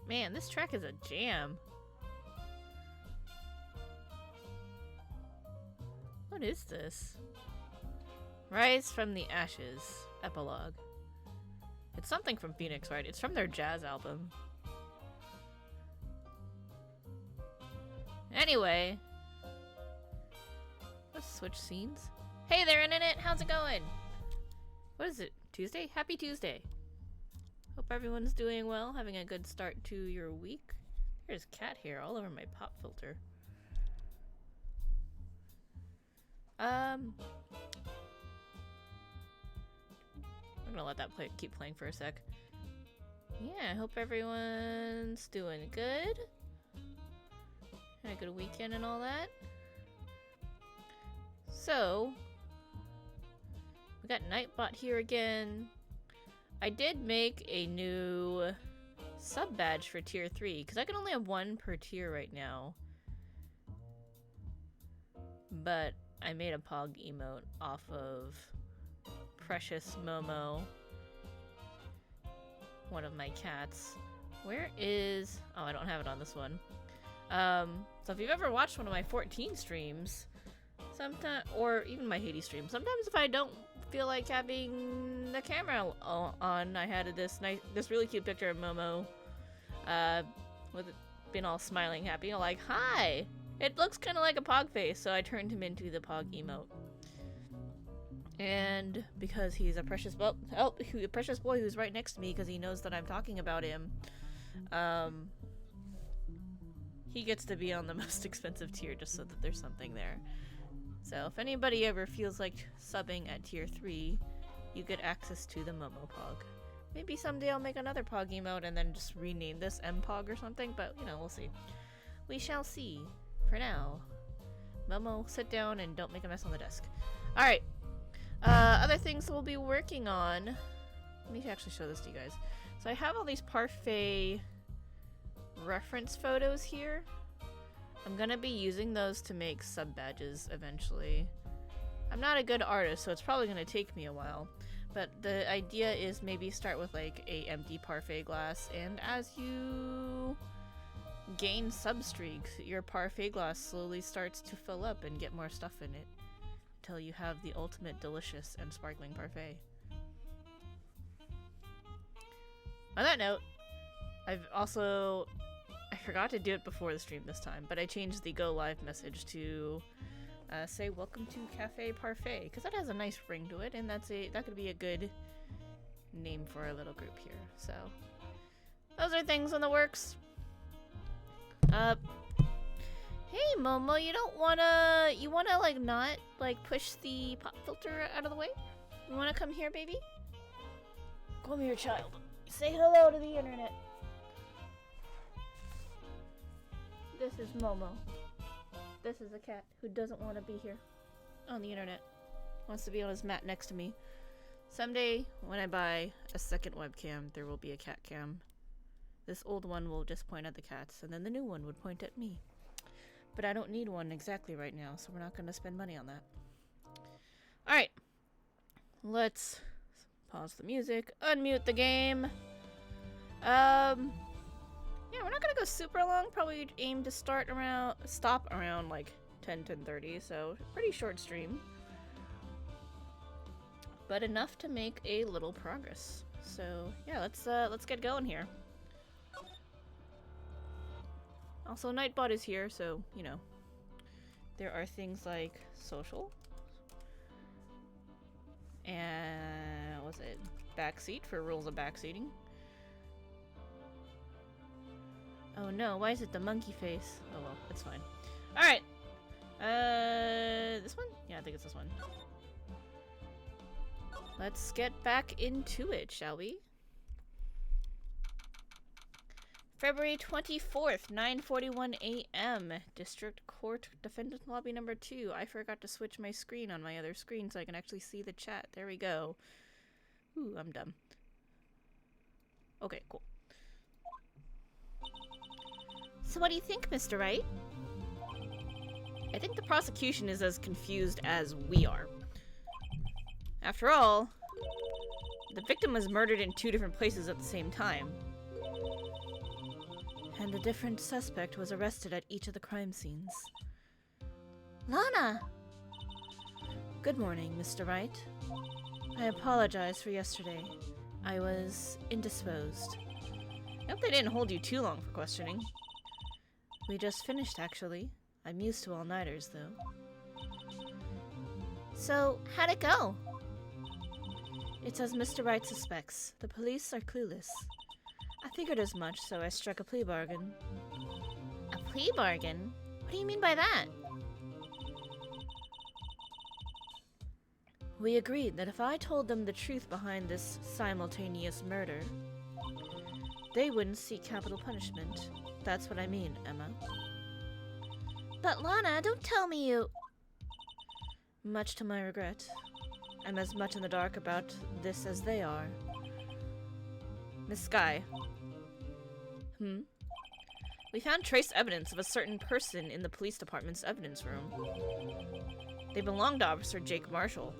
Man, this track is a jam. What is this? Rise from the Ashes. Epilogue. It's something from Phoenix, right? It's from their jazz album. Anyway. Let's switch scenes. Hey there, Internet! How's it going? What is it? Tuesday? Happy Tuesday. Hope everyone's doing well, having a good start to your week. There's cat hair all over my pop filter. I'm gonna let that keep playing for a sec. Yeah, I hope everyone's doing good. Had a good weekend and all that. So, we got Nightbot here again. I did make a new sub badge for tier 3 because I can only have one per tier right now. But I made a Pog emote off of Precious Momo, one of my cats. Where is... Oh, I don't have it on this one. So if you've ever watched one of my 14 streams, sometimes, or even my Hades stream, sometimes if I don't feel like having the camera on, I had this really cute picture of Momo, with it being all smiling happy, like, hi! It looks kind of like a Pog face, so I turned him into the Pog emote. And because he's a precious boy who's right next to me because he knows that I'm talking about him, he gets to be on the most expensive tier just so that there's something there. So if anybody ever feels like subbing at tier 3, you get access to the Momo Pog. Maybe someday I'll make another Pog emote and then just rename this M-Pog or something, but you know, we'll see. We shall see. For now, Momo, sit down and don't make a mess on the desk. Alright. Other things we'll be working on. Let me actually show this to you guys. So I have all these Parfait reference photos here. I'm gonna be using those to make sub badges eventually. I'm not a good artist, so it's probably gonna take me a while. But the idea is maybe start with like a empty Parfait glass, and as you gain sub streaks, your Parfait glass slowly starts to fill up and get more stuff in it until you have the ultimate delicious and sparkling Parfait. On that note, I forgot to do it before the stream this time, but I changed the go live message to say welcome to Cafe Parfait, because that has a nice ring to it, and that could be a good name for our little group here. So those are things in the works. Hey Momo, you wanna like not like push the pop filter out of the way? You wanna come here, baby? Come here, child. Say hello to the internet. This is Momo. This is a cat who doesn't want to be here on the internet. Wants to be on his mat next to me. Someday, when I buy a second webcam, there will be a cat cam. This old one will just point at the cats, and then the new one would point at me. But I don't need one exactly right now, so we're not going to spend money on that. Alright. Let's pause the music, unmute the game. Yeah, we're not gonna go super long. Probably aim to stop around like 10:30, so pretty short stream. But enough to make a little progress. So yeah, let's get going here. Also, Nightbot is here, so you know there are things like social and what's it? Backseat for rules of backseating. Oh no, why is it the monkey face? Oh well, it's fine. Alright. This one? Yeah, I think it's this one. Let's get back into it, shall we? February 24th, 9:41 a.m. District Court Defendant Lobby number 2. I forgot to switch my screen on my other screen so I can actually see the chat. There we go. Ooh, I'm dumb. Okay, cool. So what do you think, Mr. Wright? I think the prosecution is as confused as we are. After all, the victim was murdered in 2 different places at the same time. and a different suspect was arrested at each of the crime scenes. Lana! Good morning, Mr. Wright. I apologize for yesterday. I was indisposed. I hope they didn't hold you too long for questioning. We just finished, actually. I'm used to all-nighters, though. So, how'd it go? It's as Mr. Wright suspects. The police are clueless. I figured as much, so I struck a plea bargain. A plea bargain? What do you mean by that? We agreed that if I told them the truth behind this simultaneous murder, they wouldn't seek capital punishment. That's what I mean, Emma. But Lana, don't tell me you... Much to my regret. I'm as much in the dark about this as they are. Miss Skye. We found trace evidence of a certain person in the police department's evidence room. They belong to Officer Jake Marshall.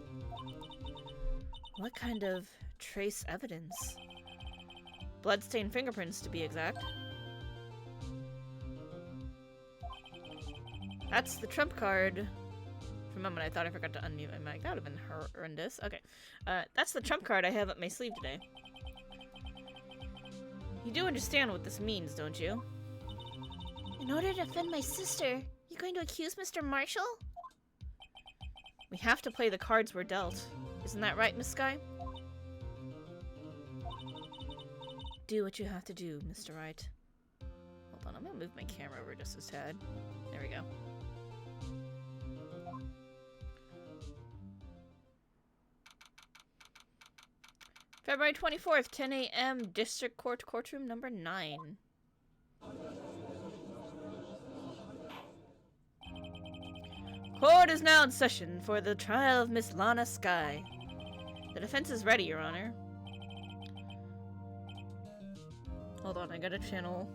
What kind of trace evidence? Bloodstained fingerprints, to be exact. That's the trump card. For a moment, I thought I forgot to unmute my mic. That would have been horrendous. Okay. That's the trump card I have up my sleeve today. You do understand what this means, don't you? In order to defend my sister, you're going to accuse Mr. Marshall? We have to play the cards we're dealt. Isn't that right, Miss Skye? Do what you have to do, Mr. Wright. Hold on, I'm gonna move my camera over just a tad. There we go. February 24th, 10 a.m., District Court, Courtroom number 9. Court is now in session for the trial of Miss Lana Skye. The defense is ready, Your Honor. Hold on, I gotta channel.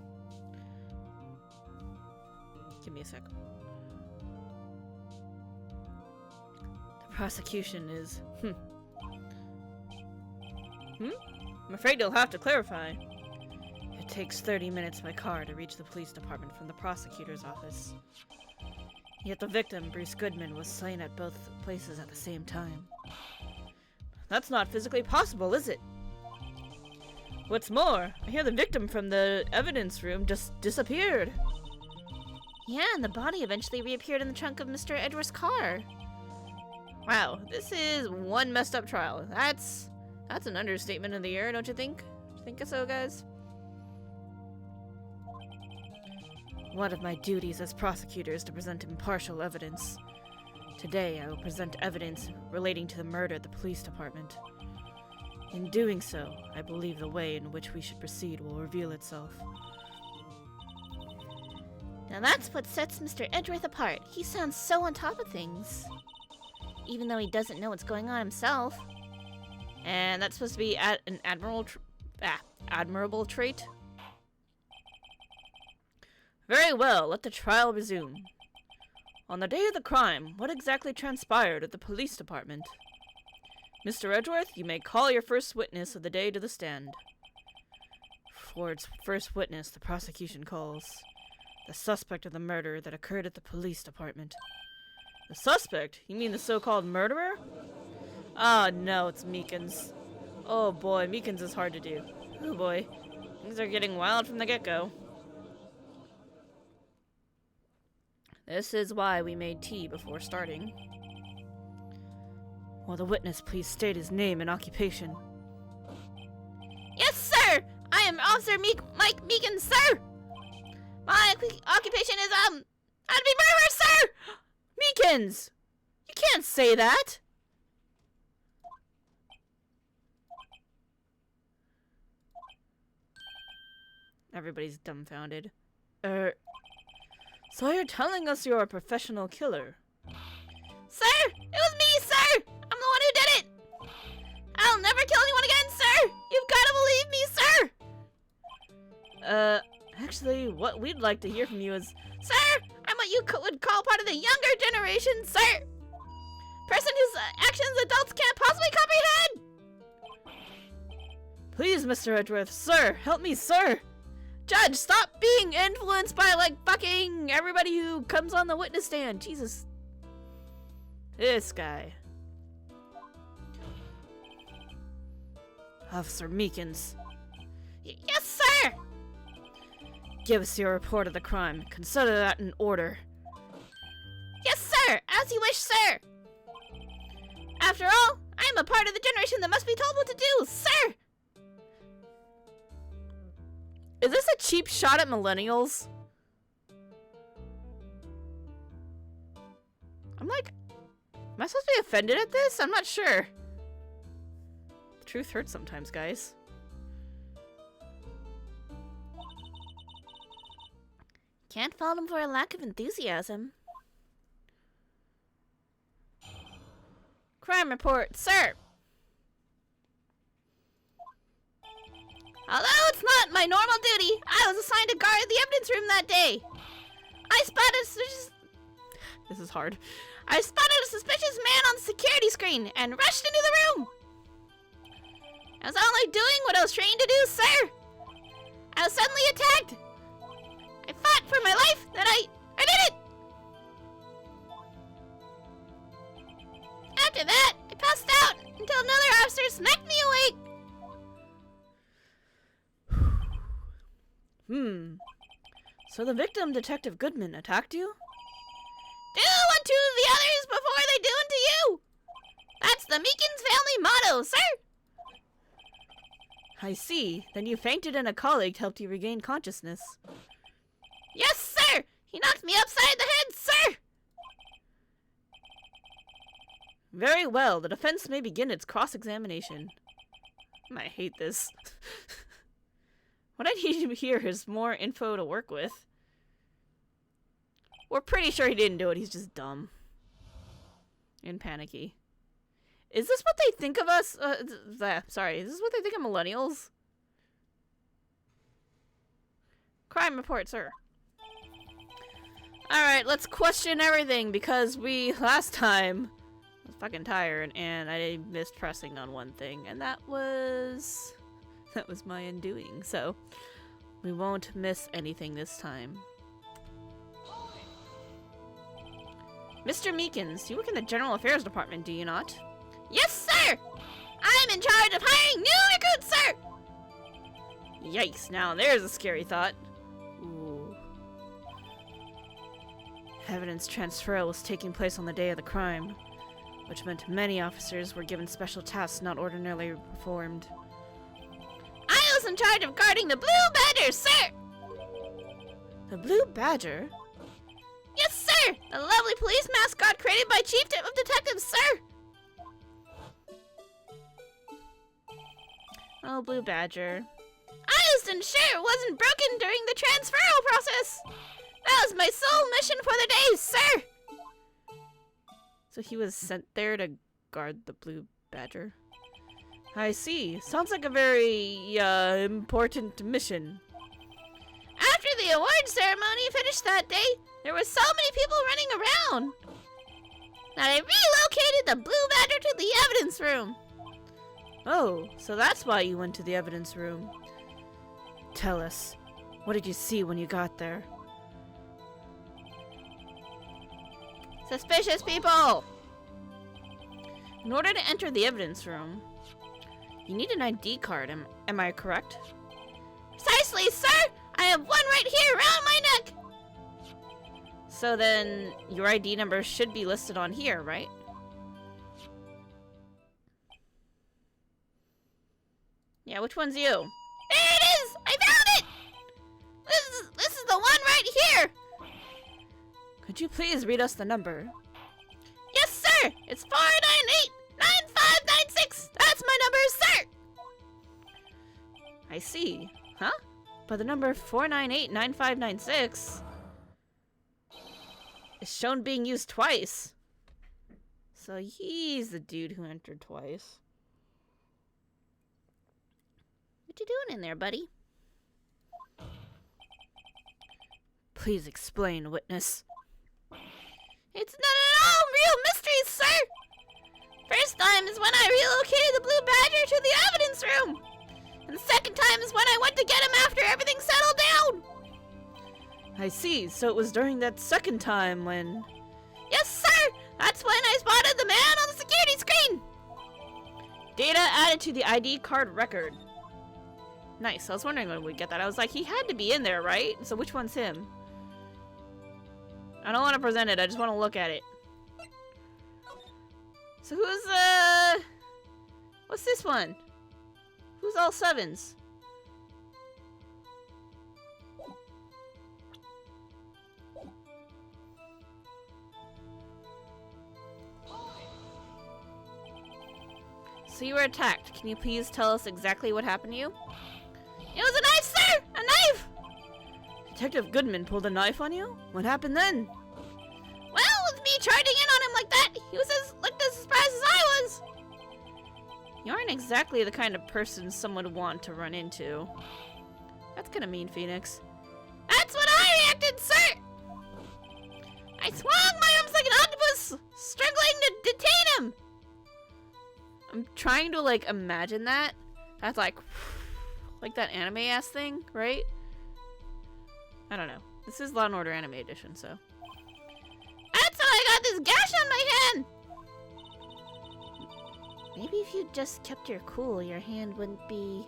Give me a sec. The prosecution is... I'm afraid you'll have to clarify. It takes 30 minutes by car to reach the police department from the prosecutor's office. Yet the victim, Bruce Goodman, was slain at both places at the same time. That's not physically possible, is it? What's more, I hear the victim from the evidence room just disappeared. Yeah, and the body eventually reappeared in the trunk of Mr. Edwards' car. Wow, this is one messed up trial. That's an understatement of the year, don't you think? Think so, guys? One of my duties as prosecutor is to present impartial evidence. Today, I will present evidence relating to the murder at the police department. In doing so, I believe the way in which we should proceed will reveal itself. Now that's what sets Mr. Edgeworth apart. He sounds so on top of things. Even though he doesn't know what's going on himself. And that's supposed to be an admirable trait. Very well, let the trial resume. On the day of the crime, what exactly transpired at the police department? Mr. Edgeworth, you may call your first witness of the day to the stand. For its first witness, the prosecution calls the suspect of the murder that occurred at the police department. The suspect? You mean the so-called murderer? Ah, no, it's Meekins. Oh boy, Meekins is hard to do. Oh boy, things are getting wild from the get-go. This is why we made tea before starting. Will the witness please state his name and occupation? Yes, sir! I am Officer Mike Meekins, sir! My occupation is, how to be murderer, sir! Meekins! You can't say that! Everybody's dumbfounded. So you're telling us you're a professional killer? Sir! It was me, sir! I'm the one who did it! I'll never kill anyone again, sir! You've gotta believe me, sir! Actually, what we'd like to hear from you is... Sir! I'm what you would call part of the younger generation, sir! Person whose actions adults can't possibly comprehend! Please, Mr. Edgeworth, sir! Help me, sir! Judge, stop being influenced by, like, fucking everybody who comes on the witness stand. Jesus. This guy. Officer Meekins. Yes, sir! Give us your report of the crime. Consider that an order. Yes, sir! As you wish, sir! After all, I am a part of the generation that must be told what to do, sir! Is this a cheap shot at millennials? I'm like, am I supposed to be offended at this? I'm not sure. The truth hurts sometimes, guys. Can't fault him for a lack of enthusiasm. Crime report, sir! Although it's not my normal duty, I was assigned to guard the evidence room that day. I spotted This is hard. I spotted a suspicious man on the security screen and rushed into the room. I was only doing what I was trained to do, sir. I was suddenly attacked. I fought for my life, then I did it. After that, I passed out until another officer smacked me awake. So the victim, Detective Goodman, attacked you? Do unto the others before they do unto you! That's the Meekins family motto, sir! I see. Then you fainted and a colleague helped you regain consciousness. Yes, sir! He knocked me upside the head, sir! Very well. The defense may begin its cross-examination. I hate this. What I need here is more info to work with. We're pretty sure he didn't do it. He's just dumb. And panicky. Is this what they think of us? Sorry, is this what they think of millennials? Crime report, sir. Alright, let's question everything because last time, I was fucking tired and I missed pressing on one thing, and that was my undoing, so we won't miss anything this time. Mr. Meekins, you work in the General Affairs Department, do you not? Yes, sir! I'm in charge of hiring new recruits, sir! Yikes, now there's a scary thought. Ooh. Evidence transfer was taking place on the day of the crime, which meant many officers were given special tasks not ordinarily performed. I was in charge of guarding the Blue Badger, sir! The Blue Badger? Yes, sir! The lovely police mascot created by Chief of Detectives, sir! Oh, Blue Badger. I was to ensure it wasn't broken during the transferal process! That was my sole mission for the day, sir! So he was sent there to guard the Blue Badger. I see. Sounds like a very, important mission. After the award ceremony finished that day, there were so many people running around that I relocated the Blue Badger to the evidence room. Oh, so that's why you went to the evidence room. Tell us, what did you see when you got there? Suspicious people! In order to enter the evidence room, you need an ID card, am I correct? Precisely, sir! I have one right here around my neck! So then, your ID number should be listed on here, right? Yeah, which one's you? There it is! I found it! This is the one right here! Could you please read us the number? Yes, sir! It's 498-9596! That's my number, sir! I see. Huh? But the number 498-9596 is shown being used twice. So he's the dude who entered twice. What you doing in there, buddy? Please explain, witness. It's not at all real mystery, sir! First time is when I relocated the Blue Badger to the evidence room. And the second time is when I went to get him after everything settled down. I see. So it was during that second time when... Yes, sir! That's when I spotted the man on the security screen! Data added to the ID card record. Nice. I was wondering when we'd get that. I was like, he had to be in there, right? So which one's him? I don't want to present it. I just want to look at it. So who's, what's this one? Who's all sevens? So you were attacked. Can you please tell us exactly what happened to you? It was a knife, sir! A knife! Detective Goodman pulled a knife on you? What happened then? Well, with me charging in on him like that, he was as surprised as I was. You aren't exactly the kind of person someone would want to run into. That's kind of mean, Phoenix. That's what I reacted, sir! I swung my arms like an octopus, struggling to detain him! I'm trying to, like, imagine that. That's like that anime-ass thing, right? I don't know. This is Law & Order Anime Edition, so. That's how I got this gash on my hand! Maybe if you just kept your cool, your hand wouldn't be...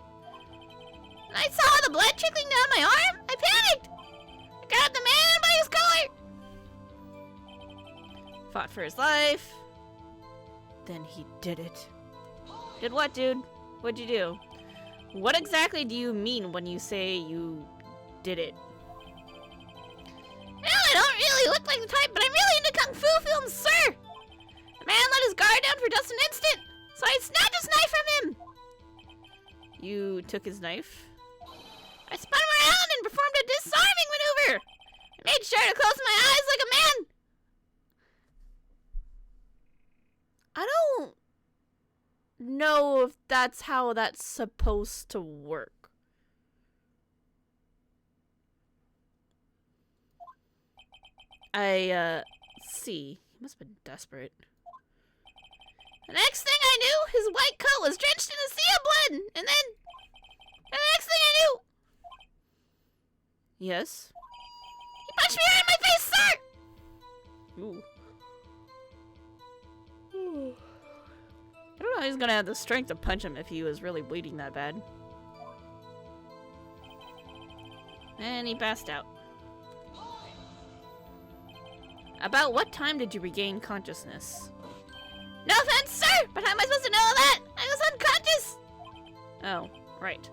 When I saw the blood trickling down my arm, I panicked! I grabbed the man by his collar! Fought for his life. Then he did it. Did what, dude? What'd you do? What exactly do you mean when you say you did it? Well, I don't really look like the type, but I'm really into Kung Fu films, sir! The man let his guard down for just an instant, so I snatched his knife from him! You took his knife? I spun him around and performed a disarming maneuver! I made sure to close my eyes like a man! I don't know if that's how that's supposed to work. See. He must have been desperate. The next thing I knew, his white coat was drenched in a sea of blood, and then the next thing I knew... Yes? He punched me right in my face, sir! Ooh. I don't know how he's gonna have the strength to punch him if he was really bleeding that bad. And he passed out. About what time did you regain consciousness? No offense, sir, but how am I supposed to know that? I was unconscious! Oh, right.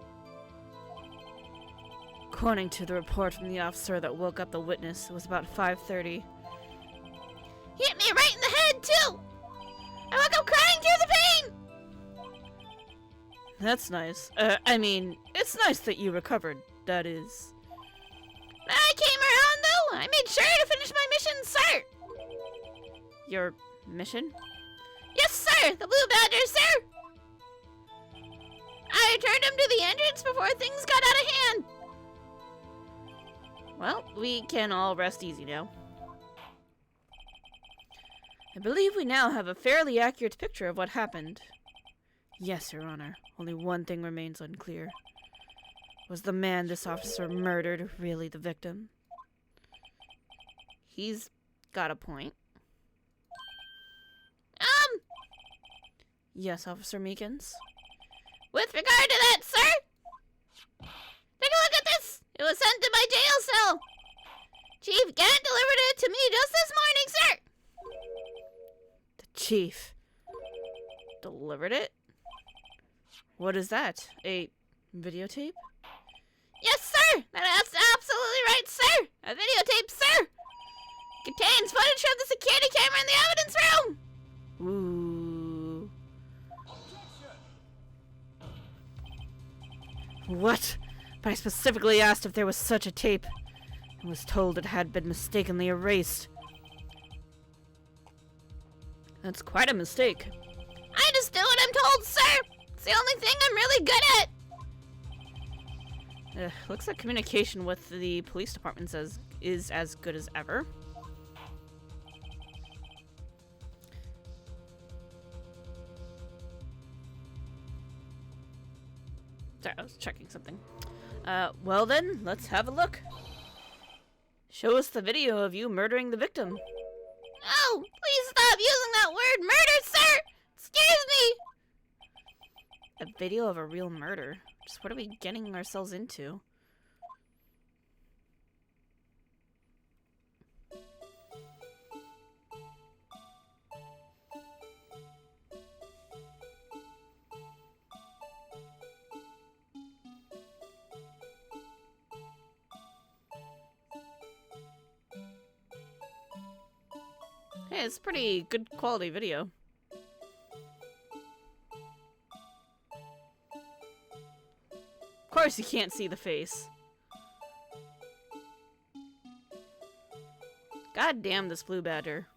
According to the report from the officer that woke up the witness, it was about 5:30. He hit me right in the head, too! I woke up crying tears of pain! That's nice. I mean, it's nice that you recovered, that is. When I came around, though, I made sure to finish my mission, sir! Your mission? Yes, sir! The Blue Badger, sir! I returned him to the entrance before things got out of hand! Well, we can all rest easy now. I believe we now have a fairly accurate picture of what happened. Yes, Your Honor. Only one thing remains unclear. Was the man this officer murdered really the victim? He's got a point. Yes, Officer Meekins? With regard to that, sir! Take a look at this! It was sent to my jail cell! Chief Gant delivered it to me just this morning, sir! The chief delivered it? What is that? A videotape? Yes, sir! That's absolutely right, sir! A videotape, sir! Contains footage from the security camera in the evidence room! Ooh. What? But I specifically asked if there was such a tape. I was told it had been mistakenly erased. That's quite a mistake. I just do what I'm told, sir! It's the only thing I'm really good at! Looks like communication with the police department is as good as ever. Sorry, I was checking something. Well then, let's have a look. Show us the video of you murdering the victim. Oh, please stop using that word murder, sir! Excuse me! A video of a real murder? Just what are we getting ourselves into? Hey, it's pretty good quality video. Of course you can't see the face. God damn this blue badger.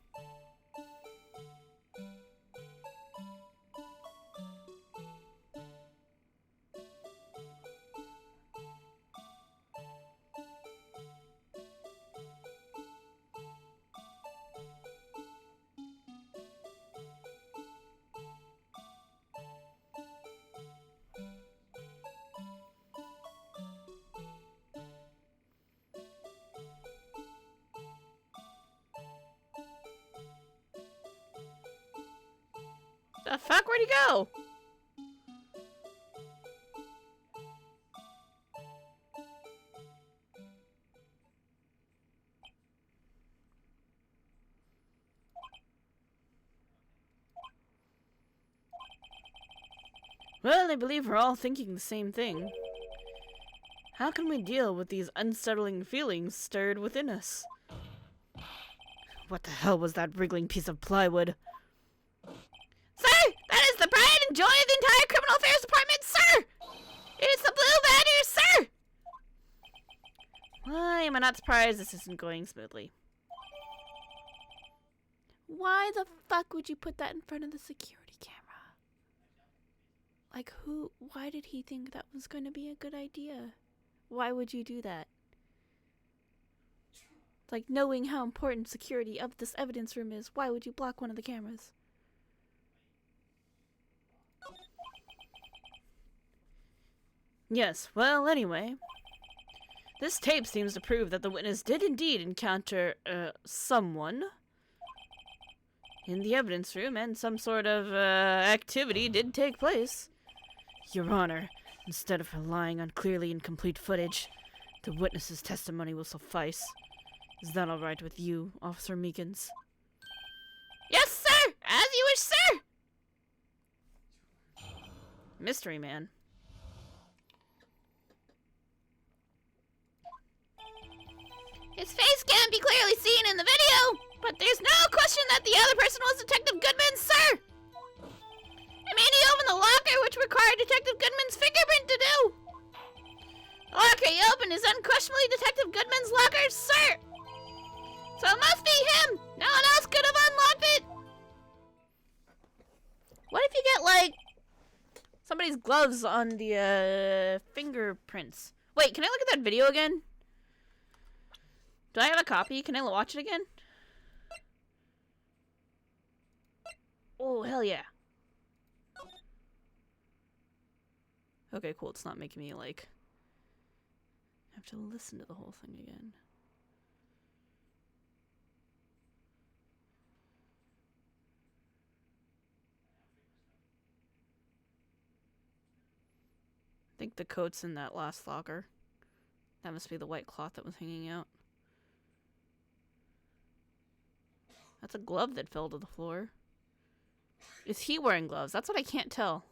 The fuck? Where'd he go? Well, I believe we're all thinking the same thing. How can we deal with these unsettling feelings stirred within us? What the hell was that wriggling piece of plywood? Sir! That is the pride and joy of the entire criminal affairs department, sir! It's the blue badger, sir! Why am I not surprised this isn't going smoothly? Why the fuck would you put that in front of the security camera? Like, why did he think that was going to be a good idea? Why would you do that? Like, knowing how important security of this evidence room is, why would you block one of the cameras? Yes, well, anyway. This tape seems to prove that the witness did indeed encounter, someone in the evidence room, and some sort of, activity did take place. Your Honor, instead of relying on clearly incomplete footage, the witness's testimony will suffice. Is that alright with you, Officer Meekins? Yes, sir! As you wish, sir! Mystery Man. His face can't be clearly seen in the video, but there's no question that the other person was Detective Goodman, sir! Immediately opened the locker, which required Detective Goodman's fingerprint to do. The locker he opened is unquestionably Detective Goodman's locker, sir! So it must be him! No one else could have unlocked it! What if you get, like, somebody's gloves on the, fingerprints? Wait, can I look at that video again? Do I have a copy? Can I watch it again? Oh, hell yeah. Okay, cool. It's not making me, like, have to listen to the whole thing again. I think the coat's in that last locker. That must be the white cloth that was hanging out. That's a glove that fell to the floor. Is he wearing gloves? That's what I can't tell.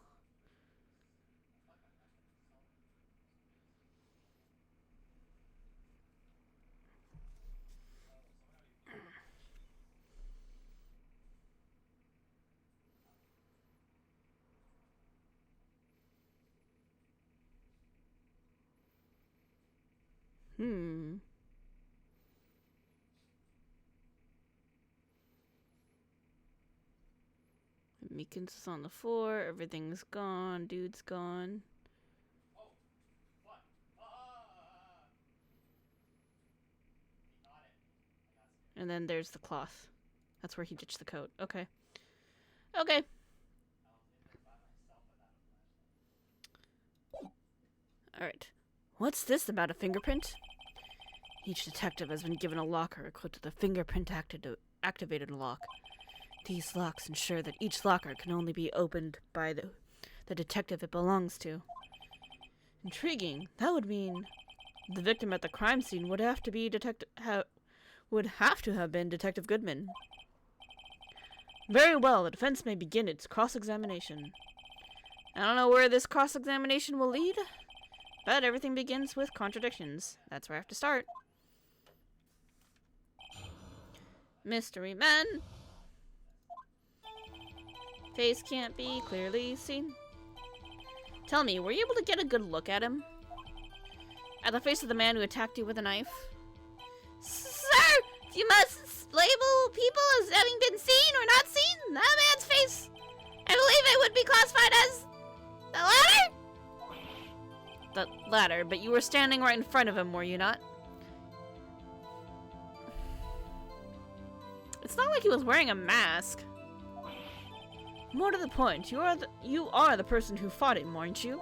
Meekins is on the floor. Everything's gone. Dude's gone. And then there's the cloth. That's where he ditched the coat. Okay. Okay. Alright. What's this about a fingerprint? Each detective has been given a locker equipped with a fingerprint activated lock. These locks ensure that each locker can only be opened by the detective it belongs to. Intriguing. That would mean the victim at the crime scene would have to be would have to have been Detective Goodman. Very well, the defense may begin its cross-examination. I don't know where this cross-examination will lead, but everything begins with contradictions. That's where I have to start. Mystery men. Face can't be clearly seen. Tell me, were you able to get a good look at him? At the face of the man who attacked you with a knife? Sir, you must label people as having been seen or not seen. That man's face, I believe it would be classified as the latter? The latter, but you were standing right in front of him, were you not? It's not like he was wearing a mask. More to the point, you are the person who fought him, aren't you?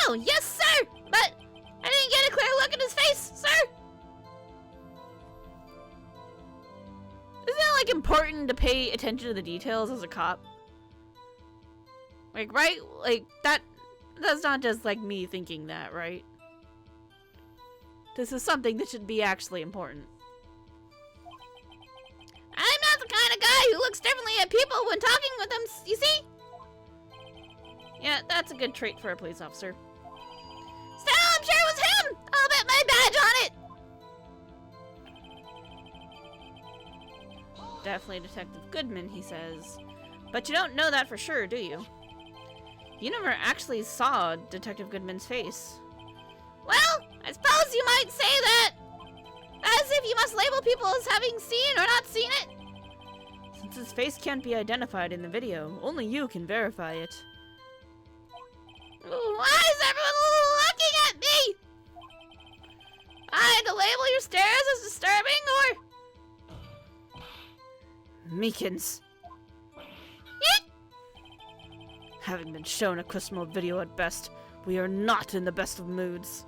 Oh, yes, sir! But I didn't get a clear look at his face, sir! Isn't it, like, important to pay attention to the details as a cop? Like, right? Like, that's not just, like, me thinking that, right? This is something that should be actually important. I'm not the kind of guy who looks differently at people when talking with them, you see? Yeah, that's a good trait for a police officer. Still, I'm sure it was him! I'll bet my badge on it! Definitely Detective Goodman, he says. But you don't know that for sure, do you? You never actually saw Detective Goodman's face. Well, I suppose you might say that. As if you must label people as having seen or not seen it. Since his face can't be identified in the video, only you can verify it. Why is everyone looking at me? I had to label your stares as disturbing, or... Meekins. Having been shown a Quizmo video at best, we are not in the best of moods.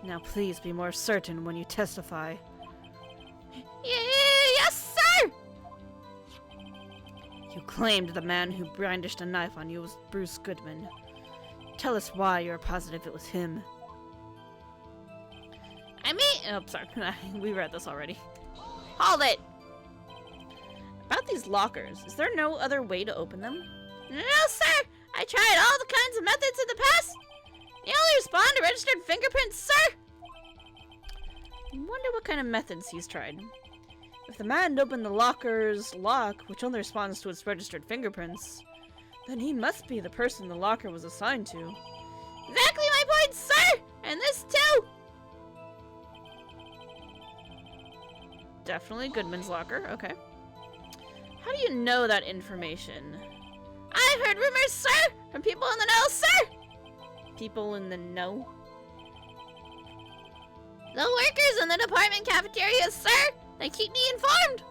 Now please be more certain when you testify. Yes, sir! You claimed the man who brandished a knife on you was Bruce Goodman. Tell us why you're positive it was him. I mean... Oh, sorry. We read this already. Hold it! About these lockers, is there no other way to open them? No, sir! I tried all the kinds of methods in the past. You only respond to registered fingerprints, sir! I wonder what kind of methods he's tried. If the man opened the locker's lock, which only responds to its registered fingerprints, then he must be the person the locker was assigned to. Exactly my point, sir! And this too! Definitely Goodman's locker, okay. How do you know that information? I've heard rumors, sir! From people in the know, sir! People in the know? The workers in the department cafeteria, sir! They keep me informed!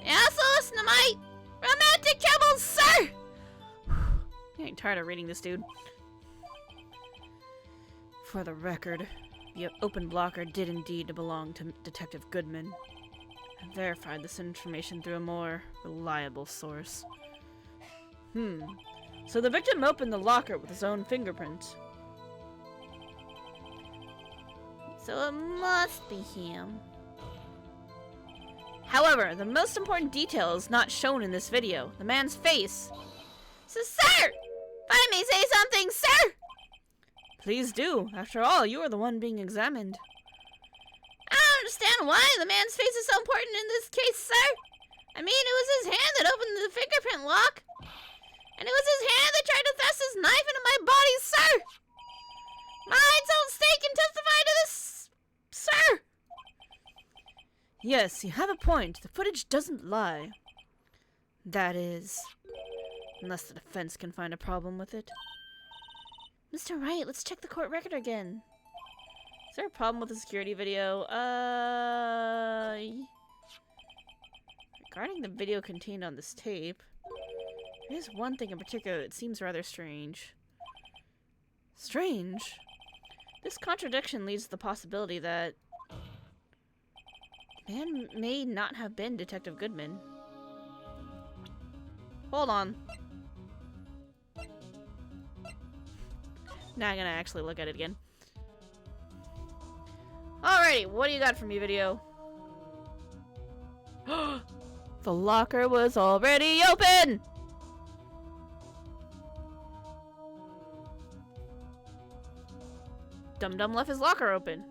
They also listen to my romantic kibbles, sir! I'm getting tired of reading this, dude. For the record, the open blocker did indeed belong to Detective Goodman. I verified this information through a more reliable source. So the victim opened the locker with his own fingerprint. So it must be him. However, the most important detail is not shown in this video. The man's face. So, sir! If I may say something, sir! Please do. After all, you are the one being examined. I don't understand why the man's face is so important in this case, sir. I mean, it was his hand that opened the fingerprint lock. And it was his hand that tried to thrust his knife into my body, sir! Mine's own stake and testify to this, sir! Yes, you have a point. The footage doesn't lie. That is, unless the defense can find a problem with it. Mr. Wright, let's check the court record again. Is there a problem with the security video? Regarding the video contained on this tape, there's one thing in particular that seems rather strange. Strange. This contradiction leads to the possibility that man may not have been Detective Goodman. Hold on. Now I'm gonna actually look at it again. Alrighty, what do you got for me, video? The locker was already open! Dum Dum left his locker open.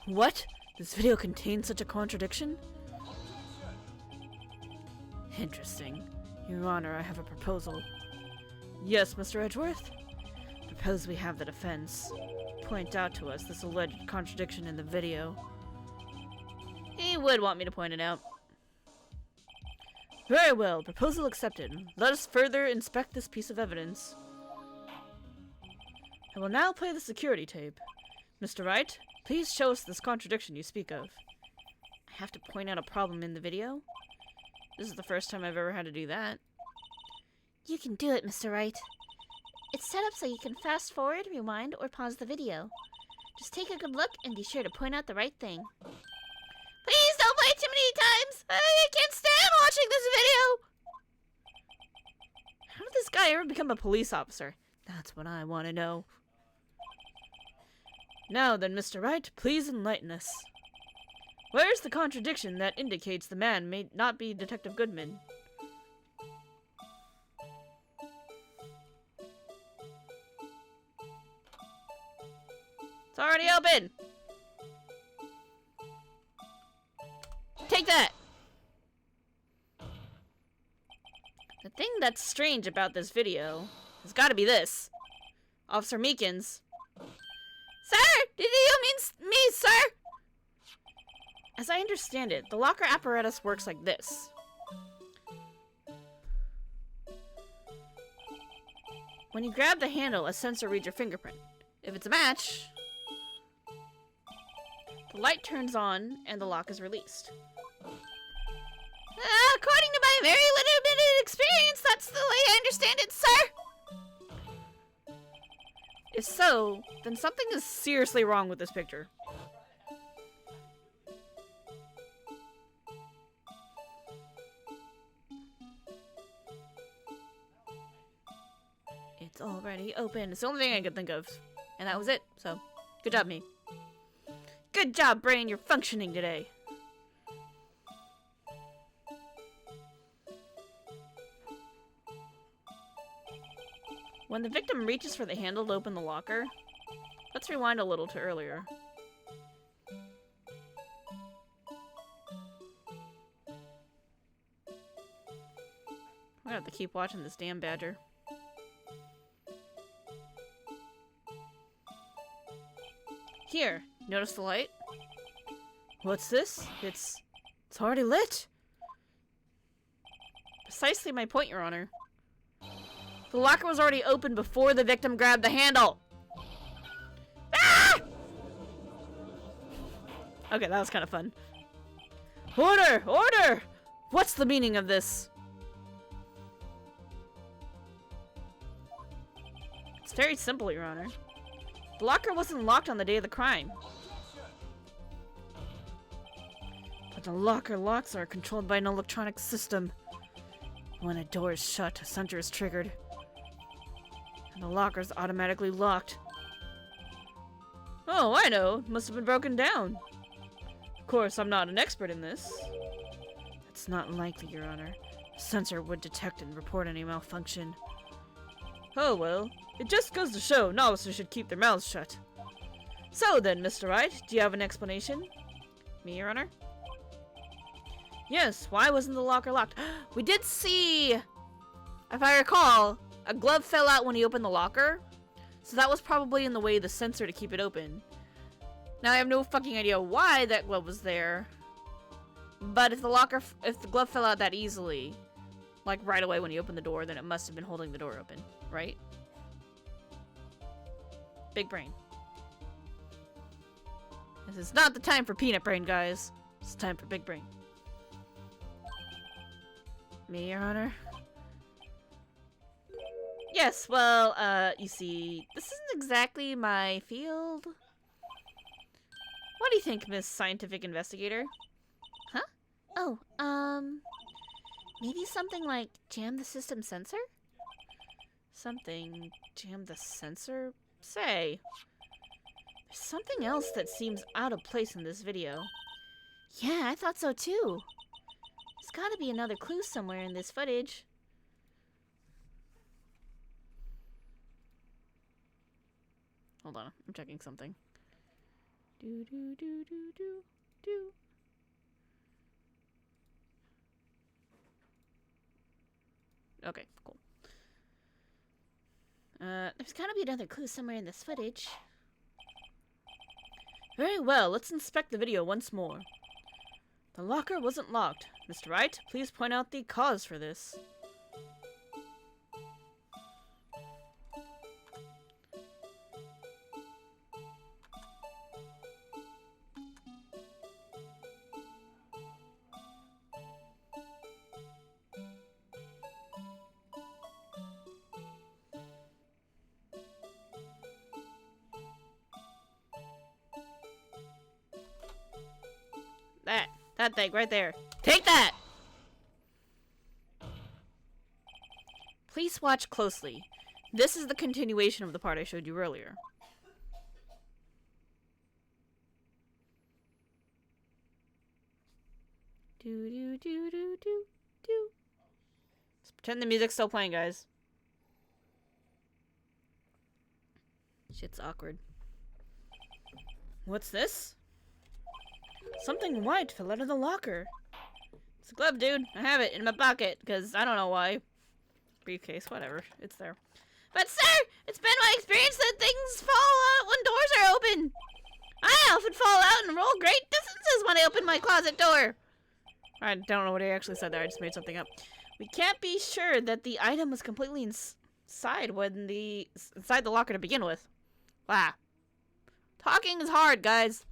What? This video contains such a contradiction? Interesting. Your Honor, I have a proposal. Yes, Mr. Edgeworth? Suppose we have the defense point out to us this alleged contradiction in the video. He would want me to point it out. Very well, proposal accepted. Let us further inspect this piece of evidence. I will now play the security tape. Mr. Wright, please show us this contradiction you speak of. I have to point out a problem in the video? This is the first time I've ever had to do that. You can do it, Mr. Wright. It's set up so you can fast forward, rewind, or pause the video. Just take a good look and be sure to point out the right thing. Please don't play too many times! I can't stand watching this video! How did this guy ever become a police officer? That's what I want to know. Now then, Mr. Wright, please enlighten us. Where's the contradiction that indicates the man may not be Detective Goodman? It's already open! Take that! The thing that's strange about this video has got to be this. Officer Meekins. Sir! Did you mean me, sir? As I understand it, the locker apparatus works like this. When you grab the handle, a sensor reads your fingerprint. If it's a match, the light turns on and the lock is released. According to my very limited experience, that's the way I understand it, sir. If so, then something is seriously wrong with this picture. It's already open. It's the only thing I could think of. And that was it. So, good job, me. Good job, brain. You're functioning today. When the victim reaches for the handle to open the locker, let's rewind a little to earlier. I'm gonna have to keep watching this damn badger. Here, notice the light? What's this? It's already lit. Precisely my point, Your Honor. The locker was already open before the victim grabbed the handle. Ah! Okay, that was kind of fun. Order! Order! What's the meaning of this? It's very simple, Your Honor. The locker wasn't locked on the day of the crime. But the locker locks are controlled by an electronic system. When a door is shut, a sensor is triggered. And the locker's automatically locked. Oh, I know. It must have been broken down. Of course, I'm not an expert in this. It's not likely, Your Honor. A sensor would detect and report any malfunction. Oh, well. It just goes to show novices should keep their mouths shut. So then, Mr. Wright, do you have an explanation? Me, Your Honor? Yes, why wasn't the locker locked? We did see, if I recall, a glove fell out when he opened the locker. So that was probably in the way of the sensor to keep it open. Now I have no fucking idea why that glove was there. But if the glove fell out that easily, like right away when he opened the door, then it must have been holding the door open, right? Big brain. This is not the time for peanut brain, guys. It's time for big brain. Me, Your Honor? Yes, well, you see, this isn't exactly my field. What do you think, Miss Scientific Investigator? Huh? Oh, maybe something like jam the system sensor? Something jam the sensor? Say, there's something else that seems out of place in this video. Yeah, I thought so too. There's gotta be another clue somewhere in this footage. Hold on, I'm checking something. Do do do do do do. Okay, cool. There's gotta be another clue somewhere in this footage. Very well, let's inspect the video once more. The locker wasn't locked. Mr. Wright, please point out the cause for this. That thing right there. Take that! Please watch closely. This is the continuation of the part I showed you earlier. Do do do do do do. Let's pretend the music's still playing, guys. Shit's awkward. What's this? Something white fell out of the locker. It's a glove, dude. I have it in my pocket, because I don't know why. Briefcase, whatever. It's there. But, sir, it's been my experience that things fall out when doors are open. I often fall out and roll great distances when I open my closet door. I don't know what he actually said there. I just made something up. We can't be sure that the item was completely inside the locker to begin with. Wow. Talking is hard, guys.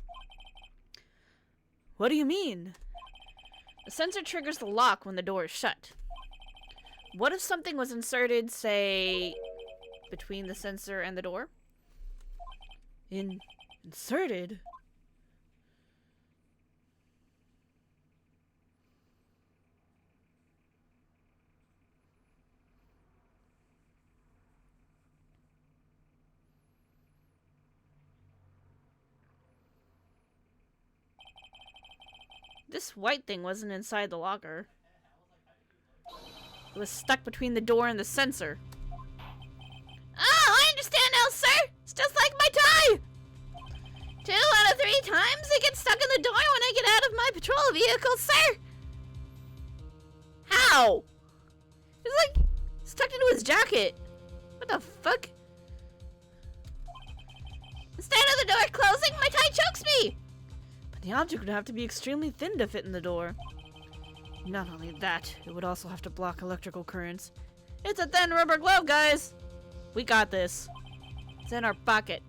What do you mean? The sensor triggers the lock when the door is shut. What if something was inserted, say, between the sensor and the door? Inserted? This white thing wasn't inside the locker. It was stuck between the door and the sensor. Oh, I understand now, sir! It's just like my tie! 2 out of 3 times it gets stuck in the door when I get out of my patrol vehicle, sir! How? It's like stuck into his jacket. What the fuck? Instead of the door closing, my tie chokes me! But the object would have to be extremely thin to fit in the door. Not only that, it would also have to block electrical currents. It's a thin rubber glove, guys! We got this. It's in our pocket.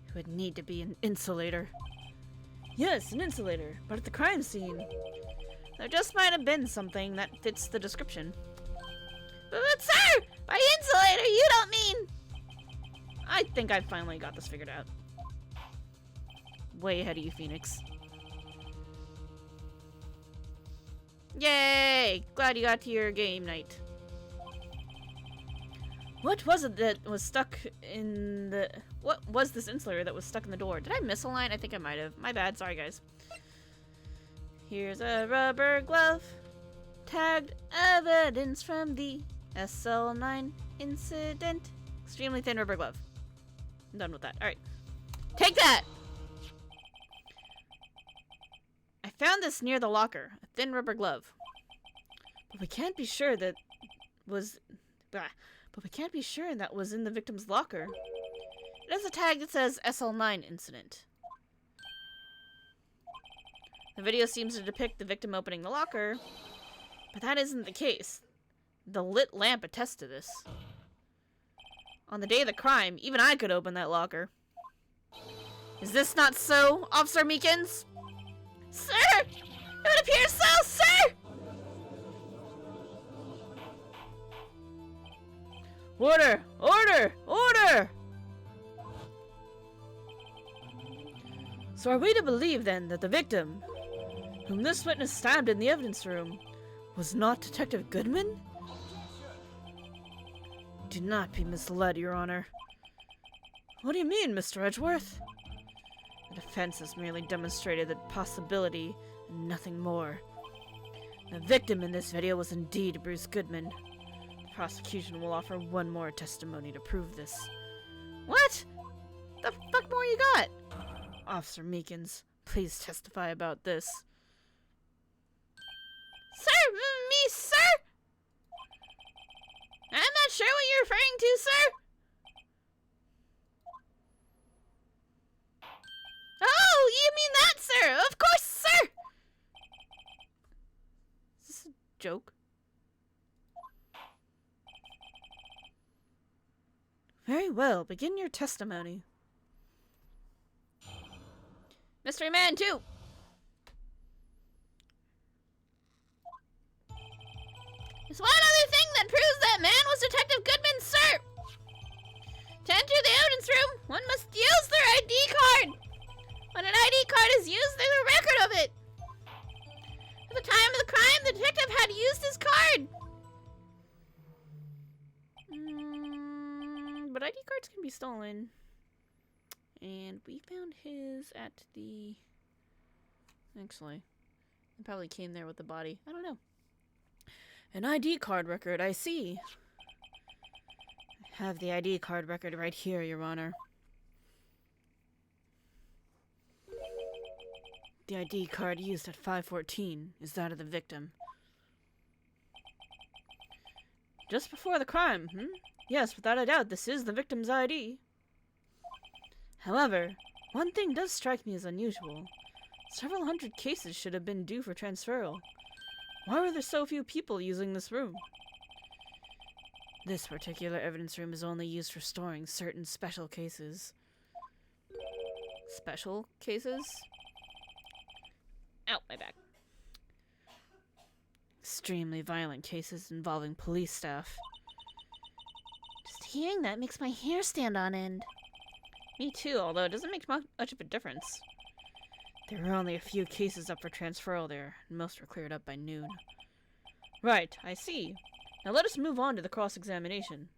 It would need to be an insulator. Yes, an insulator, but at the crime scene. There just might have been something that fits the description. But sir, by insulator, you don't mean... I think I finally got this figured out. Way ahead of you, Phoenix. Yay! Glad you got to your game night. What was it that was stuck in the... What was this insulator that was stuck in the door? Did I miss a line? I think I might have. My bad. Sorry, guys. Here's a rubber glove. Tagged evidence from the SL9 incident. Extremely thin rubber glove. I'm done with that. Alright. Take that! I found this near the locker. A thin rubber glove. But we can't be sure that was... But we can't be sure that was in the victim's locker. It has a tag that says SL9 incident. The video seems to depict the victim opening the locker, but that isn't the case. The lit lamp attests to this. On the day of the crime, even I could open that locker. Is this not so, Officer Meekins? Sir! It would appear so, sir! Order! Order! Order! So are we to believe, then, that the victim, whom this witness stabbed in the evidence room, was not Detective Goodman? Do not be misled, Your Honor. What do you mean, Mr. Edgeworth? The defense has merely demonstrated the possibility and nothing more. The victim in this video was indeed Bruce Goodman. The prosecution will offer one more testimony to prove this. What? The fuck more you got? Officer Meekins, please testify about this. Sir? Me, sir? I'm not sure what you're referring to, sir. Oh, you mean that, sir? Of course, sir! Is this a joke? Very well, begin your testimony. Mystery Man 2! There's one other thing that proves that man was Detective Goodman, sir! To enter the evidence room, one must use their ID card! When an ID card is used, there's a record of it! At the time of the crime, the detective had used his card! But ID cards can be stolen. And we found his at the... Actually, it probably came there with the body. I don't know. An ID card record, I see. I have the ID card record right here, Your Honor. The ID card used at 514 is that of the victim. Just before the crime, Yes, without a doubt, this is the victim's ID. However, one thing does strike me as unusual. Several hundred cases should have been due for transferal. Why were there so few people using this room? This particular evidence room is only used for storing certain special cases. Special cases? Ow, my back. Extremely violent cases involving police staff. Just hearing that makes my hair stand on end. Me too, although it doesn't make much of a difference. There were only a few cases up for transferal there, and most were cleared up by noon. Right, I see. Now let us move on to the cross-examination.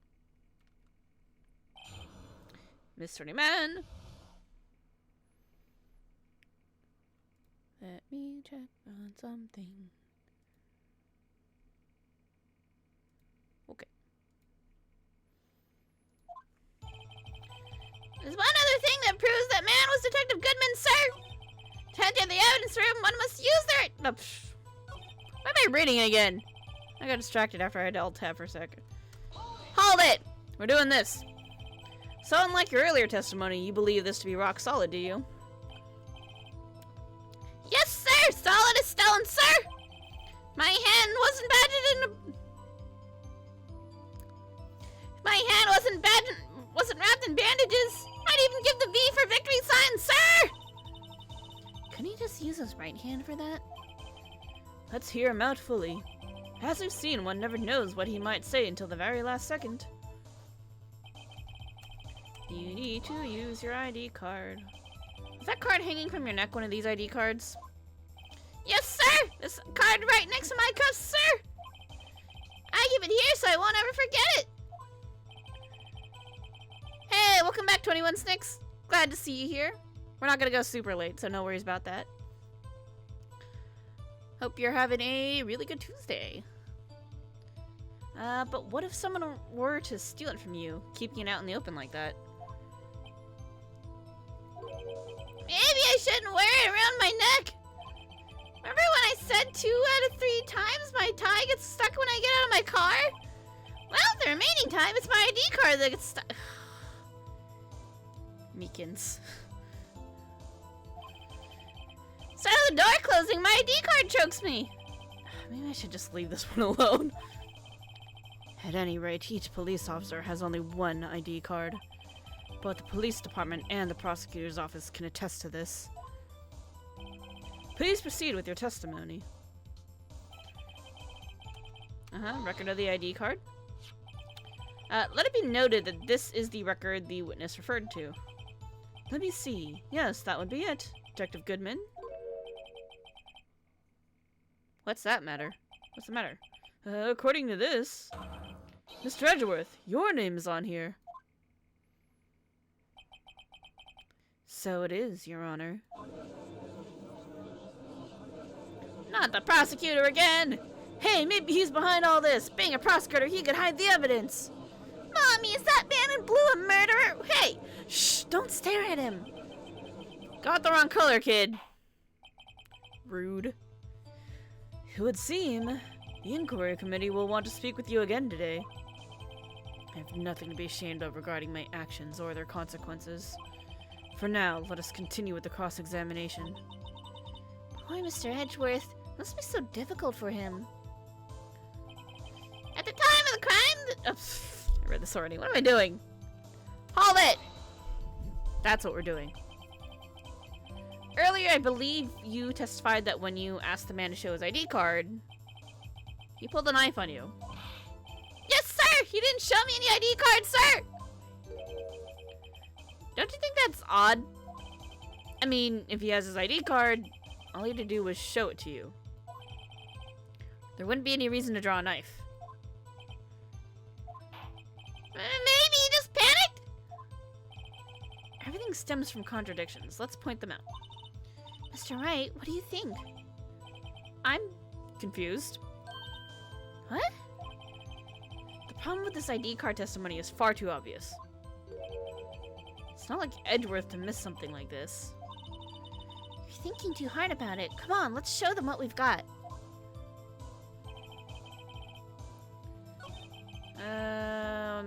Mystery Man! Let me check on something. Okay. There's one other thing that proves that man was Detective Goodman, sir! To enter the evidence room, one must use their... Why am I reading again? I got distracted after I had to alt-tab for a second. Hold it! We're doing this. So unlike your earlier testimony, you believe this to be rock solid, do you? Yes, sir! Solid as stone, sir! My hand wasn't badged in a... My hand wasn't wrapped in bandages! I'd even give the V for victory sign, sir! Couldn't he just use his right hand for that? Let's hear him out fully. As we've seen, one never knows what he might say until the very last second. You need to use your ID card. Is that card hanging from your neck one of these ID cards? Yes, sir! This card right next to my cuffs, sir! I keep it here so I won't ever forget it! Hey, welcome back, 21 Snicks. Glad to see you here. We're not gonna go super late, so no worries about that. Hope you're having a really good Tuesday. But what if someone were to steal it from you, keeping it out in the open like that? Maybe I shouldn't wear it around my neck. Remember when I said 2 out of 3 times my tie gets stuck when I get out of my car? Well, the remaining time, it's my ID card that gets stuck. Meekins. Instead of the door closing, my ID card chokes me. Maybe I should just leave this one alone. At any rate, each police officer has only one ID card. Both the police department and the prosecutor's office can attest to this. Please proceed with your testimony. Record of the ID card. Let it be noted that this is the record the witness referred to. Let me see. Yes, that would be it. Detective Goodman? What's that matter? What's the matter? According to this... Mr. Edgeworth, your name is on here. So it is, Your Honor. Not the prosecutor again! Hey, maybe he's behind all this. Being a prosecutor, he could hide the evidence. Mommy, is that man in blue a murderer? Hey! Shh! Don't stare at him! Got the wrong color, kid. Rude. It would seem the inquiry committee will want to speak with you again today. I have nothing to be ashamed of regarding my actions or their consequences. For now, let us continue with the cross-examination. Poor Mr. Edgeworth. It must be so difficult for him. At the time of the crime... I read this already. What am I doing? Hold it! That's what we're doing. Earlier, I believe you testified that when you asked the man to show his ID card, he pulled a knife on you. Yes, sir! He didn't show me any ID card, sir! Don't you think that's odd? I mean, if he has his ID card, all he had to do was show it to you. There wouldn't be any reason to draw a knife. Maybe he just panicked? Everything stems from contradictions. Let's point them out. Mr. Wright, what do you think? I'm confused. What? The problem with this ID card testimony is far too obvious. It's not like Edgeworth to miss something like this. You're thinking too hard about it. Come on, let's show them what we've got.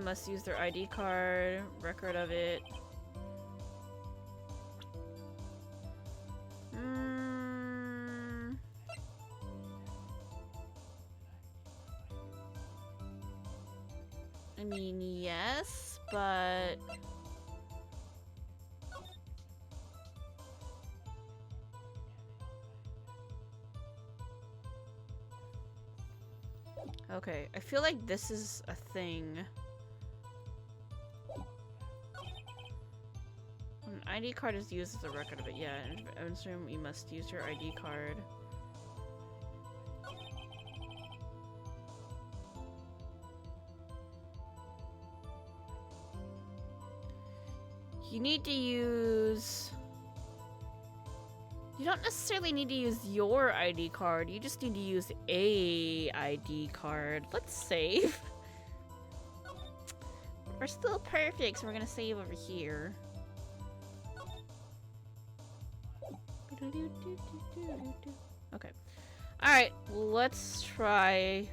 Must use their ID card, record of it. I mean, yes, but... Okay, I feel like this is a thing. When an ID card is used as a record of it, yeah. In evidence room, you must use your ID card. You need to use... You don't necessarily need to use your ID card. You just need to use a ID card. Let's save. We're still perfect, so we're gonna save over here. Okay. Alright, let's try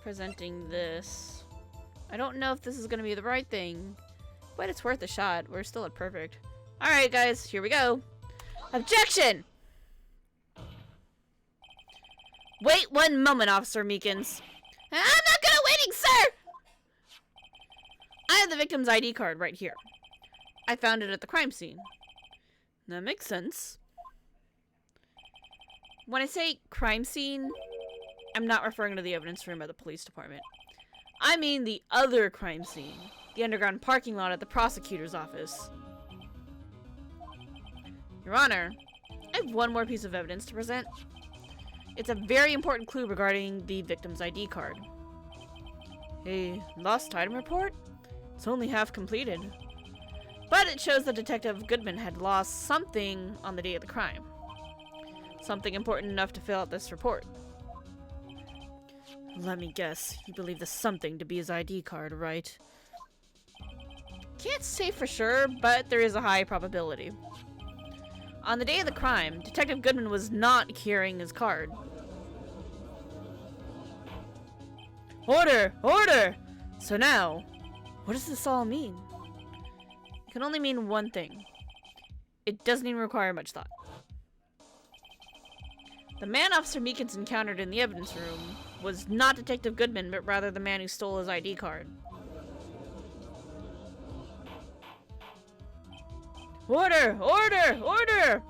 presenting this. I don't know if this is gonna be the right thing, but it's worth a shot. We're still at perfect. Alright, guys, here we go. Objection! Wait one moment, Officer Meekins. I'm not gonna waiting, sir! I have the victim's ID card right here. I found it at the crime scene. That makes sense. When I say crime scene, I'm not referring to the evidence room at the police department. I mean the other crime scene. The underground parking lot at the prosecutor's office. Your Honor, I have one more piece of evidence to present. It's a very important clue regarding the victim's ID card. A lost item report? It's only half completed. But it shows that Detective Goodman had lost something on the day of the crime. Something important enough to fill out this report. Let me guess, you believe the something to be his ID card, right? Can't say for sure, but there is a high probability. On the day of the crime, Detective Goodman was not carrying his card. Order! Order! So now, what does this all mean? It can only mean one thing. It doesn't even require much thought. The man Officer Meekins encountered in the evidence room was not Detective Goodman, but rather the man who stole his ID card. Order! Order! Order!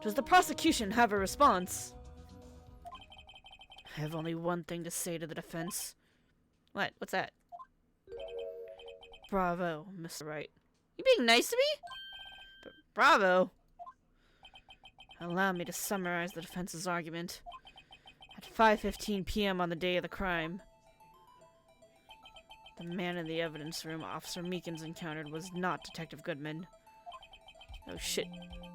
Does the prosecution have a response? I have only one thing to say to the defense. What? What's that? Bravo, Mr. Wright. You being nice to me? But bravo. Allow me to summarize the defense's argument. At 5:15 p.m. on the day of the crime, the man in the evidence room Officer Meekins encountered was not Detective Goodman. Oh shit.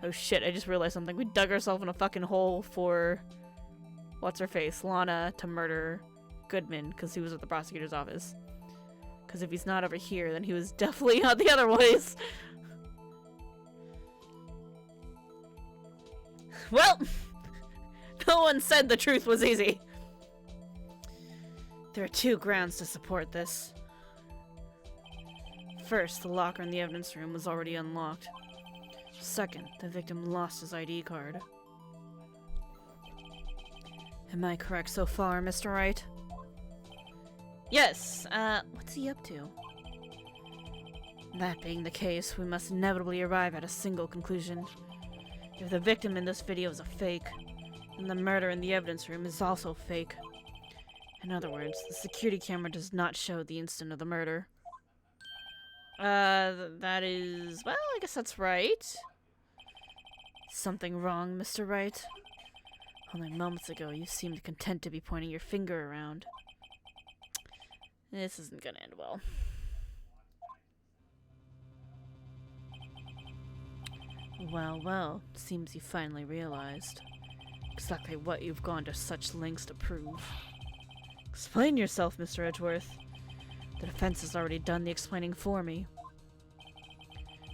Oh shit, I just realized something. We dug ourselves in a fucking hole for... what's-her-face? Lana to murder Goodman, because he was at the prosecutor's office. Because if he's not over here, then he was definitely not the other ways. Well, no one said the truth was easy. There are two grounds to support this. First, the locker in the evidence room was already unlocked. Second, the victim lost his ID card. Am I correct so far, Mr. Wright? Yes, what's he up to? That being the case, we must inevitably arrive at a single conclusion. If the victim in this video is a fake, then the murder in the evidence room is also fake. In other words, the security camera does not show the instant of the murder. That is... well, I guess that's right. Something wrong, Mr. Wright? Only moments ago, you seemed content to be pointing your finger around. This isn't gonna end well. Well, well, seems you finally realized exactly what you've gone to such lengths to prove. Explain yourself, Mr. Edgeworth. The defense has already done the explaining for me.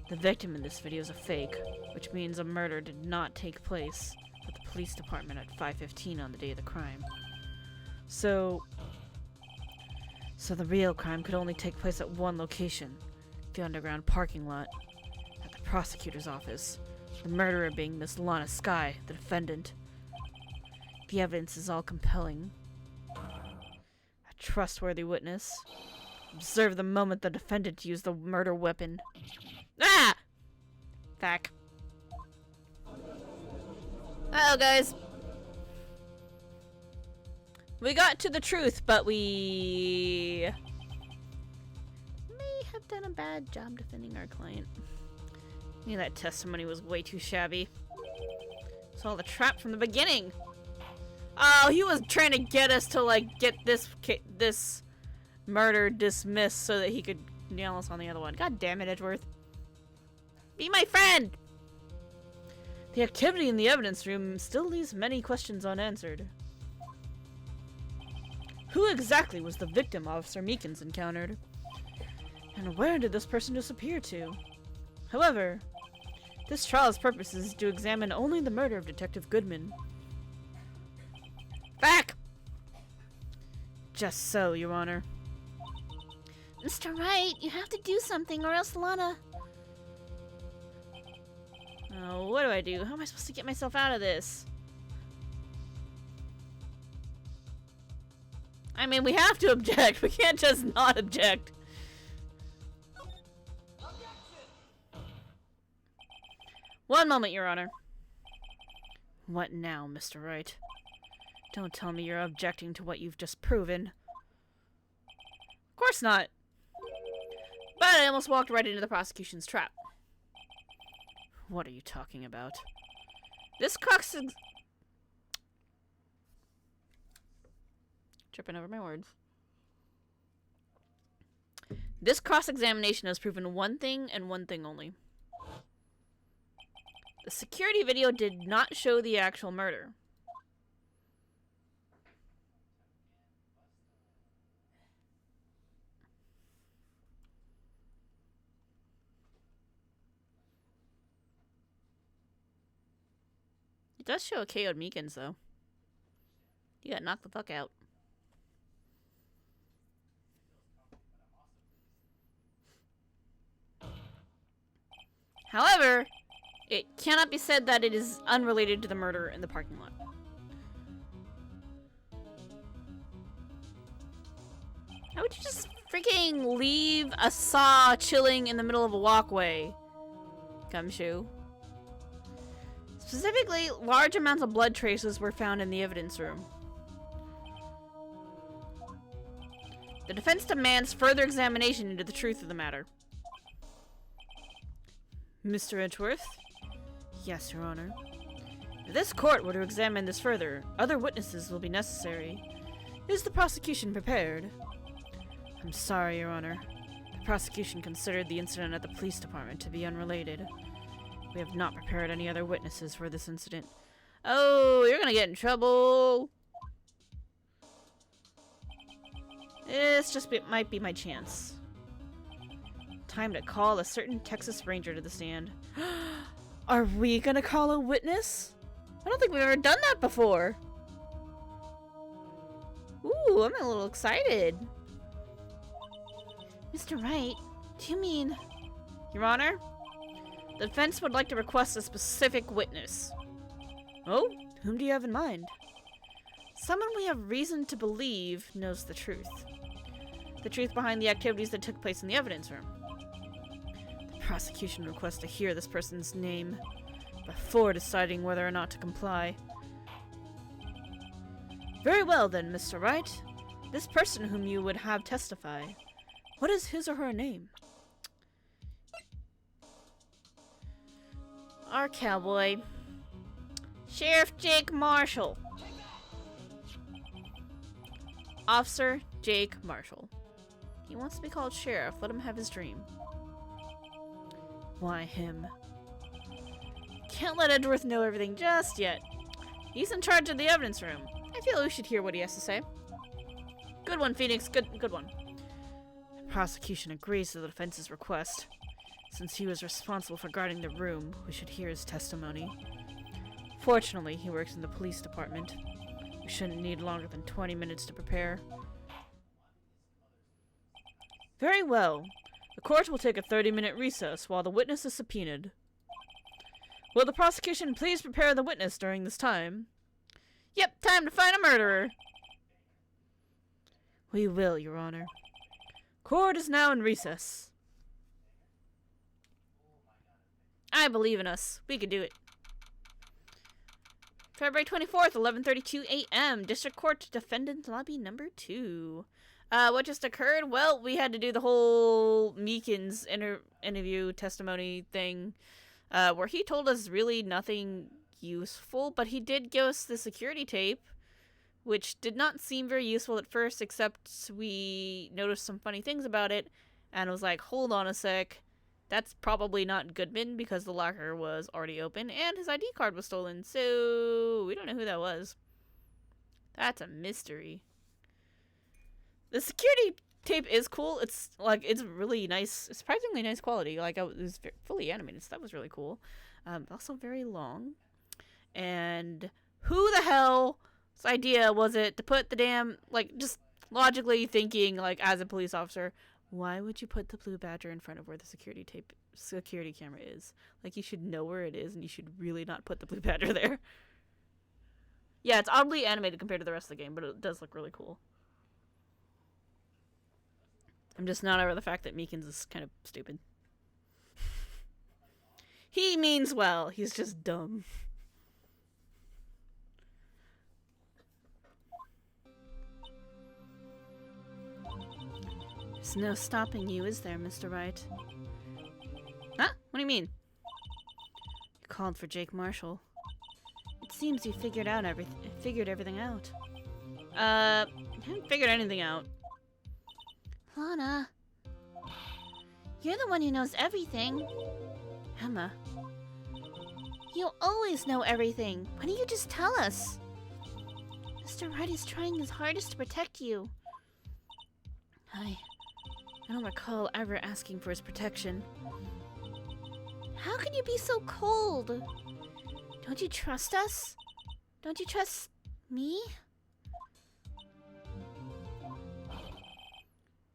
The victim in this video is a fake, which means a murder did not take place at the police department at 5:15 on the day of the crime. So the real crime could only take place at one location, the underground parking lot, at the prosecutor's office, the murderer being Miss Lana Skye, the defendant. The evidence is all compelling. A trustworthy witness. Observe the moment the defendant used the murder weapon. Ah! Fuck. Oh, guys. We got to the truth, but we may have done a bad job defending our client. Maybe that testimony was way too shabby. It's all the trap from the beginning. Oh, he was trying to get us to, like, get this murder dismissed so that he could nail us on the other one. God damn it, Edgeworth. Be my friend! The activity in the evidence room still leaves many questions unanswered. Who exactly was the victim Officer Meekins encountered? And where did this person disappear to? However, this trial's purpose is to examine only the murder of Detective Goodman. Back! Just so, Your Honor. Mr. Wright, you have to do something or else Lana... Oh, what do I do? How am I supposed to get myself out of this? I mean, we have to object. We can't just not object. One moment, Your Honor. What now, Mr. Wright? Don't tell me you're objecting to what you've just proven. Of course not. But I almost walked right into the prosecution's trap. What are you talking about? This tripping over my words. This cross-examination has proven one thing and one thing only. The security video did not show the actual murder. It does show a KO'd Meekins, though. He got knocked the fuck out. However, it cannot be said that it is unrelated to the murder in the parking lot. How would you just freaking leave a saw chilling in the middle of a walkway? Gumshoe. Specifically, large amounts of blood traces were found in the evidence room. The defense demands further examination into the truth of the matter. Mr. Edgeworth? Yes, Your Honor. If this court were to examine this further, other witnesses will be necessary. Is the prosecution prepared? I'm sorry, Your Honor. The prosecution considered the incident at the police department to be unrelated. We have not prepared any other witnesses for this incident. Oh, you're gonna get in trouble! Might be my chance. Time to call a certain Texas Ranger to the stand. Are we gonna call a witness? I don't think we've ever done that before. Ooh, I'm a little excited. Mr. Wright, do you mean... Your Honor, the defense would like to request a specific witness. Oh? Whom do you have in mind? Someone we have reason to believe knows the truth. The truth behind the activities that took place in the evidence room. The prosecution requests to hear this person's name before deciding whether or not to comply. Very well then, Mr. Wright. This person whom you would have testify, what is his or her name? Our cowboy. Sheriff Jake Marshall. Officer Jake Marshall. He wants to be called sheriff. Let him have his dream. Why him? Can't let Edgeworth know everything just yet. He's in charge of the evidence room. I feel we should hear what he has to say. Good one, Phoenix. Good one. The prosecution agrees to the defense's request. Since he was responsible for guarding the room, we should hear his testimony. Fortunately, he works in the police department. We shouldn't need longer than 20 minutes to prepare. Very well. The court will take a 30-minute recess while the witness is subpoenaed. Will the prosecution please prepare the witness during this time? Yep, time to find a murderer. We will, Your Honor. Court is now in recess. I believe in us. We can do it. February 24th, 11:32 a.m. District Court, Defendant Lobby number 2. What just occurred? Well, we had to do the whole Meekins interview testimony thing, where he told us really nothing useful, but he did give us the security tape, which did not seem very useful at first, except we noticed some funny things about it, and was like, hold on a sec. That's probably not Goodman because the locker was already open and his ID card was stolen, so we don't know who that was. That's a mystery. The security tape is cool. It's really nice, surprisingly nice quality. Like, it was fully animated, so that was really cool. Also very long. And who the hell's idea was it to put the damn, like, just logically thinking, like, as a police officer, why would you put the blue badger in front of where the security camera is? Like, you should know where it is, and you should really not put the blue badger there. Yeah, it's oddly animated compared to the rest of the game, but it does look really cool. I'm just not over the fact that Meekins is kind of stupid. He means well, he's just dumb. There's no stopping you, is there, Mr. Wright? Huh? What do you mean? You called for Jake Marshall. It seems you figured everything out. I haven't figured anything out. Lana, you're the one who knows everything. Emma, you always know everything. Why don't you just tell us? Mr. Wright is trying his hardest to protect you. I don't recall ever asking for his protection. How can you be so cold? Don't you trust us? Don't you trust me?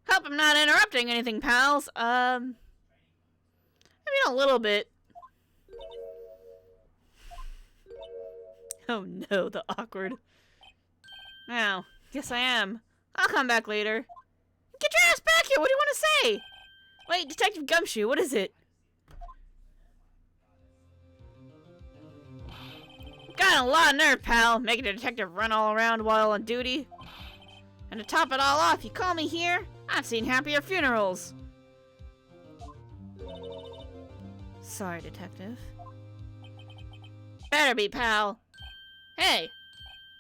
Hope I'm not interrupting anything, pals. I mean, a little bit. Oh no, the awkward. Now, guess I am. I'll come back later. Get your ass back here! What do you want to say? Wait, Detective Gumshoe, what is it? Got a lot of nerve, pal. Making a detective run all around while on duty. And to top it all off, you call me here? I've seen happier funerals. Sorry, Detective. Better be, pal. Hey!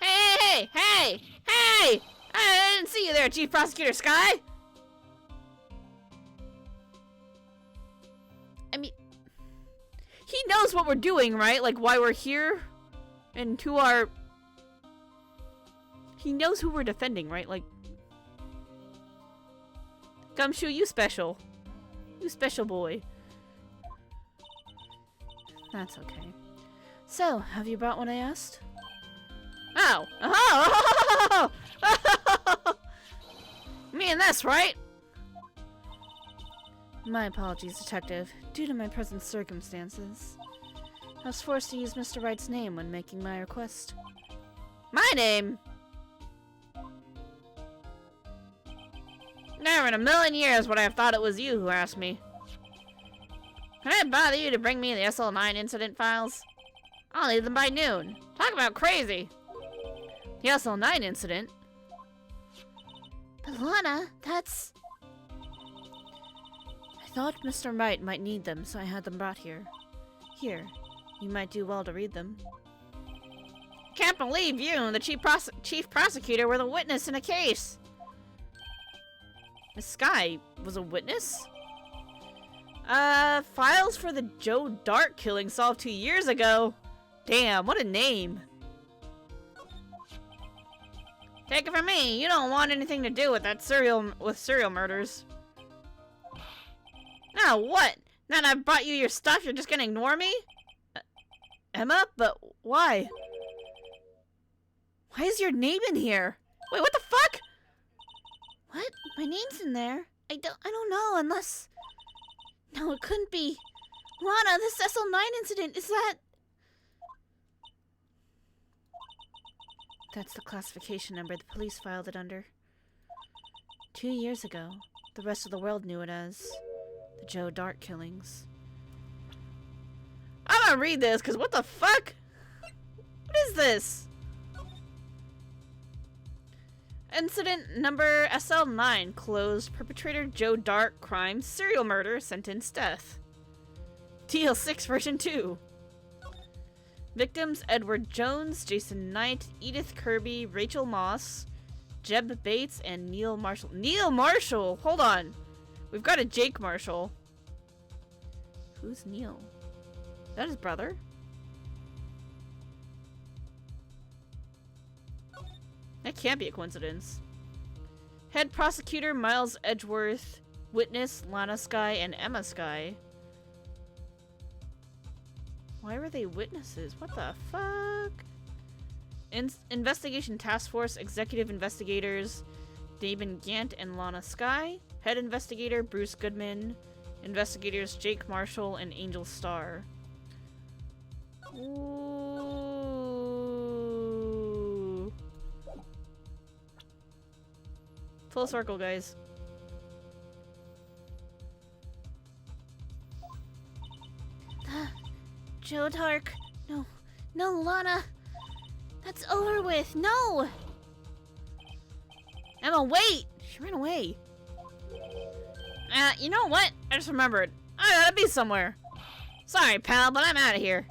Hey! Hey! Hey! I didn't see you there, Chief Prosecutor Sky! I mean... He knows what we're doing, right? Like, why we're here? And who are... He knows who we're defending, right? Like... Gumshoe, you special. You special boy. That's okay. So, have you brought what I asked? Oh! Oh! Me and this, right? My apologies, Detective. Due to my present circumstances, I was forced to use Mr. Wright's name when making my request. My name? Never in a million years would I have thought it was you who asked me. Can I bother you to bring me the SL9 incident files? I'll need them by noon. Talk about crazy! The SL9 incident? But Lana, that's... I thought Mr. Wright might need them, so I had them brought here. Here, you might do well to read them. Can't believe you and the chief prosecutor were the witness in a case! Miss Sky was a witness? Files for the Joe Dart killing solved 2 years ago. Damn, what a name. Take it from me, you don't want anything to do with that serial murders. Now what? Now that I've brought you your stuff, you're just gonna ignore me? Emma? But why? Why is your name in here? Wait, what the fuck? What? My name's in there? I don't know, unless... No, it couldn't be. Lana, this SL9 incident, is that... That's the classification number the police filed it under. 2 years ago, the rest of the world knew it as the Joe Dart killings. I'm gonna read this, because what the fuck? What is this? Incident number SL9 closed. Perpetrator Joe Dart crime serial murder sentence death. TL6 version 2. Victims Edward Jones, Jason Knight, Edith Kirby, Rachel Moss, Jeb Bates, and Neil Marshall. Neil Marshall! Hold on. We've got a Jake Marshall. Who's Neil? Is that his brother? That can't be a coincidence. Head prosecutor Miles Edgeworth, witness Lana Sky and Emma Sky. Why were they witnesses? What the fuck? Investigation Task Force executive investigators David Gant and Lana Sky. Head investigator Bruce Goodman. Investigators Jake Marshall and Angel Starr. Ooh. Full circle, guys. Joe Dark. No. No, Lana. That's over with. No! Emma, wait! She ran away. You know what? I just remembered. I gotta be somewhere. Sorry, pal, but I'm out of here.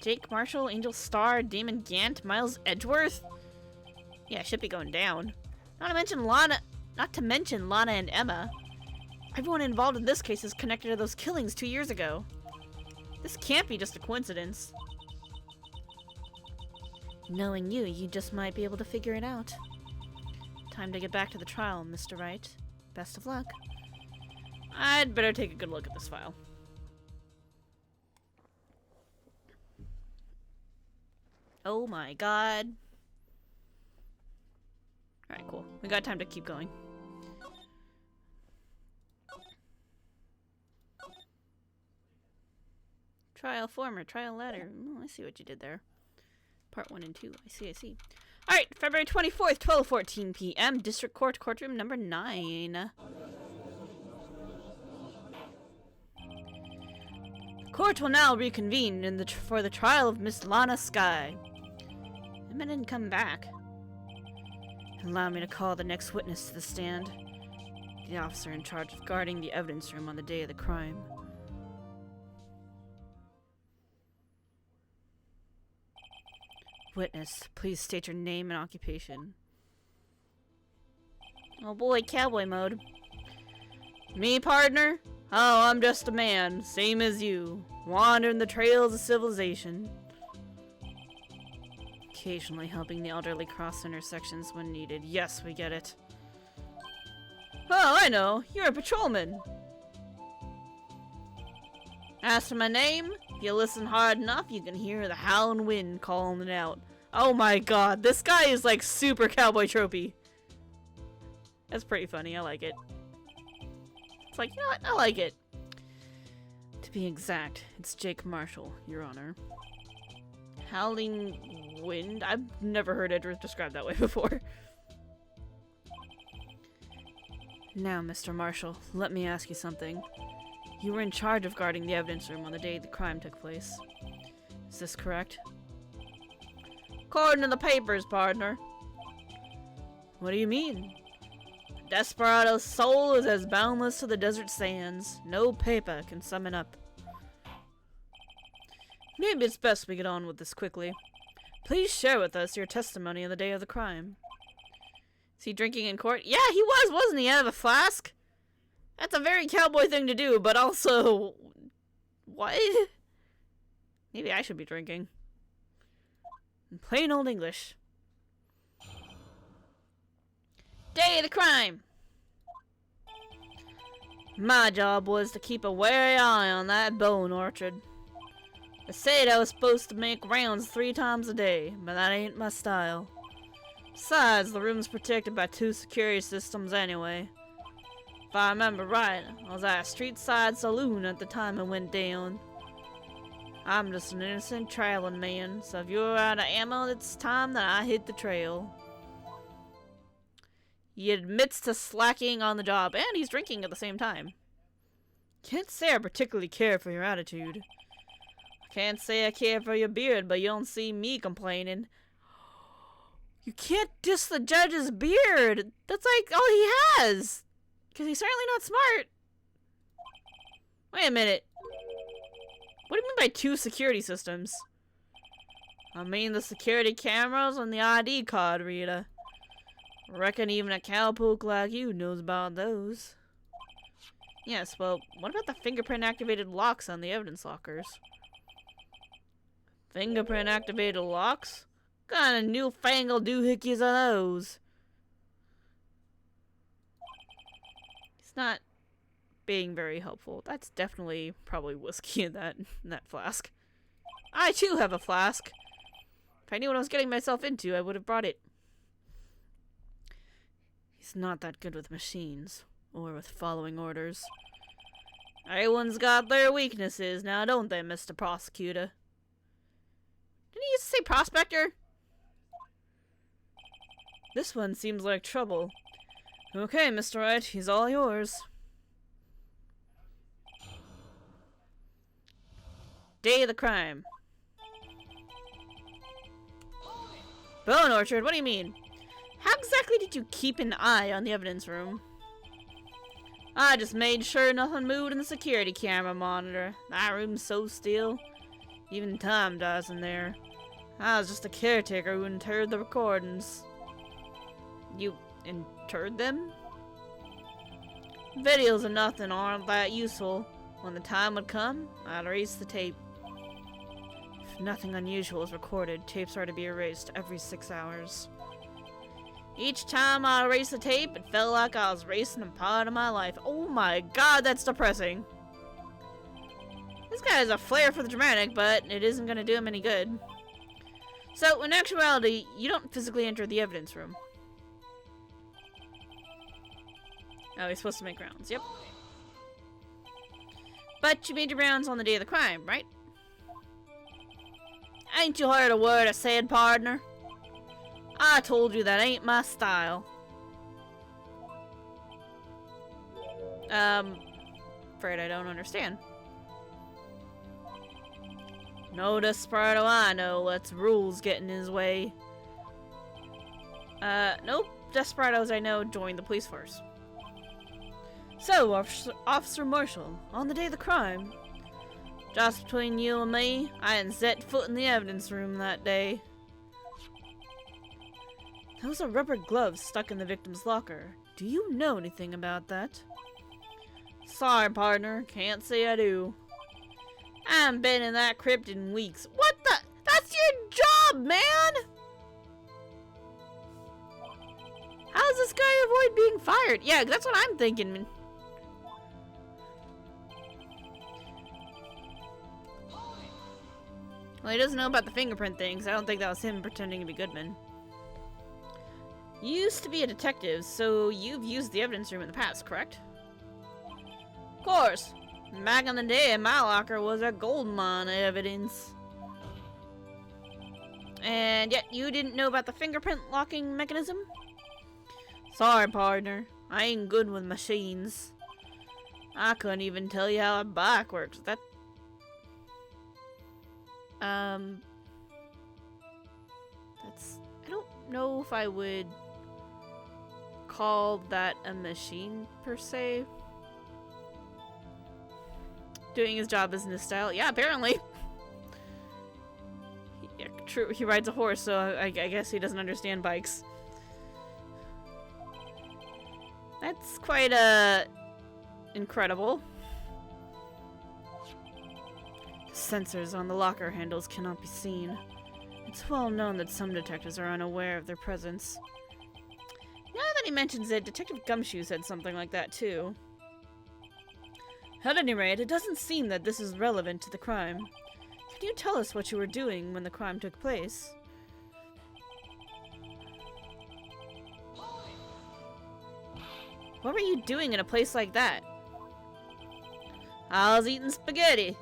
Jake Marshall, Angel Starr, Damon Gant, Miles Edgeworth? Yeah, should be going down. Not to mention Lana and Emma. Everyone involved in this case is connected to those killings 2 years ago. This can't be just a coincidence. Knowing you, you just might be able to figure it out. Time to get back to the trial, Mr. Wright. Best of luck. I'd better take a good look at this file. Oh my god. Alright, cool. We got time to keep going. Trial former, trial latter. Oh, I see what you did there. Part 1 and 2. I see. Alright, February 24th, 12:14 p.m. District Court, courtroom number 9. Court will now reconvene for the trial of Miss Lana Sky. Emma didn't come back. Allow me to call the next witness to the stand. The officer in charge of guarding the evidence room on the day of the crime. Witness, please state your name and occupation. Oh boy, cowboy mode. Me, partner? Oh, I'm just a man, same as you, wandering the trails of civilization. Occasionally helping the elderly cross intersections when needed. Yes, we get it. Oh, I know. You're a patrolman. As for my name, if you listen hard enough, you can hear the howling wind calling it out. Oh my god, this guy is like super cowboy tropey. That's pretty funny, I like it. It's like, you know what, I like it. To be exact, it's Jake Marshall, Your Honor. Howling wind? I've never heard it described that way before. Now, Mr. Marshall, let me ask you something. You were in charge of guarding the evidence room on the day the crime took place. Is this correct? According to the papers, partner. What do you mean? Desperado's soul is as boundless to the desert sands. No paper can sum it up. Maybe it's best we get on with this quickly. Please share with us your testimony on the day of the crime. Is he drinking in court? Yeah, he was, wasn't he? Out of a flask? That's a very cowboy thing to do, but also... What? Maybe I should be drinking. In plain old English. Day of the crime! My job was to keep a wary eye on that bone orchard. They said I was supposed to make rounds 3 times a day, but that ain't my style. Besides, the room's protected by 2 security systems anyway. If I remember right, I was at a street side saloon at the time it went down. I'm just an innocent traveling man, so if you're out of ammo, it's time that I hit the trail. He admits to slacking on the job, and he's drinking at the same time. Can't say I particularly care for your attitude. I can't say I care for your beard, but you don't see me complaining. You can't diss the judge's beard! That's like all he has! Because he's certainly not smart. Wait a minute. What do you mean by 2 security systems? I mean the security cameras on the ID card reader. Reckon even a cowpoke like you knows about those. Yes, well, what about the fingerprint-activated locks on the evidence lockers? Fingerprint-activated locks? What kind of newfangled doohickeys are those? He's not being very helpful. That's definitely probably whiskey in that flask. I too have a flask. If I knew what I was getting myself into, I would have brought it. He's not that good with machines, or with following orders. Everyone's got their weaknesses now, don't they, Mr. Prosecutor? Didn't he used to say prospector? This one seems like trouble. Okay, Mr. Wright, he's all yours. Day of the crime. Bone orchard, what do you mean? How exactly did you keep an eye on the evidence room? I just made sure nothing moved in the security camera monitor. That room's so still. Even time dies in there. I was just a caretaker who interred the recordings. You interred them? Videos of nothing aren't that useful. When the time would come, I'd erase the tape. If nothing unusual is recorded, tapes are to be erased every 6 hours. Each time I erased the tape, it felt like I was erasing a part of my life. Oh my god, that's depressing. This guy has a flair for the dramatic, but it isn't going to do him any good. So, in actuality, you don't physically enter the evidence room. Oh, he's supposed to make rounds, yep. But you made your rounds on the day of the crime, right? Ain't you heard a word I said, partner? I told you that ain't my style. Afraid I don't understand. No desperado I know lets rules get in his way. Nope. desperados I know joined the police force. So, Officer Marshall, on the day of the crime, just between you and me, I hadn't set foot in the evidence room that day. There was a rubber glove stuck in the victim's locker. Do you know anything about that? Sorry, partner. Can't say I do. I haven't been in that crypt in weeks. What the? That's your job, man! How does this guy avoid being fired? Yeah, that's what I'm thinking. Well, he doesn't know about the fingerprint things. I don't think that was him pretending to be Goodman. You used to be a detective, so you've used the evidence room in the past, correct? Of course. Back in the day, my locker was a gold mine of evidence. And yet you didn't know about the fingerprint locking mechanism? Sorry, partner. I ain't good with machines. I couldn't even tell you how a bike works. That... That's... I don't know if I would call that a machine, per se. Doing his job isn't his style. Yeah, apparently. Yeah, true. He rides a horse, so I guess he doesn't understand bikes. That's quite, incredible. The sensors on the locker handles cannot be seen. It's well known that some detectives are unaware of their presence. Now that he mentions it, Detective Gumshoe said something like that, too. At any rate, it doesn't seem that this is relevant to the crime. Can you tell us what you were doing when the crime took place? What were you doing in a place like that? I was eating spaghetti.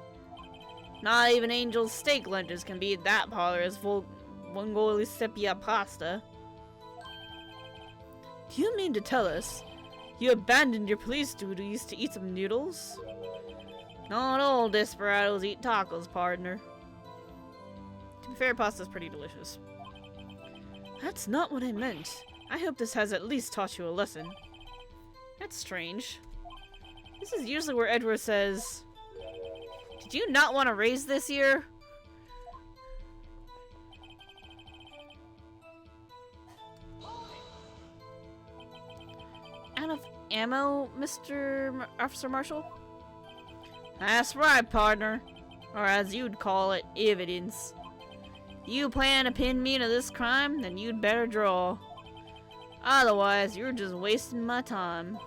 Not even Angel's steak lunches can beat that parlor as Vongoli sepia pasta. Do you mean to tell us you abandoned your police duties to eat some noodles? Not all desperados eat tacos, partner. To be fair, pasta's pretty delicious. That's not what I meant. I hope this has at least taught you a lesson. That's strange. This is usually where Edward says, "Did you not want to raise this year?" Out of ammo, Mr. Officer Marshall? That's right, partner. Or as you'd call it, evidence. You plan to pin me to this crime, then you'd better draw. Otherwise, you're just wasting my time.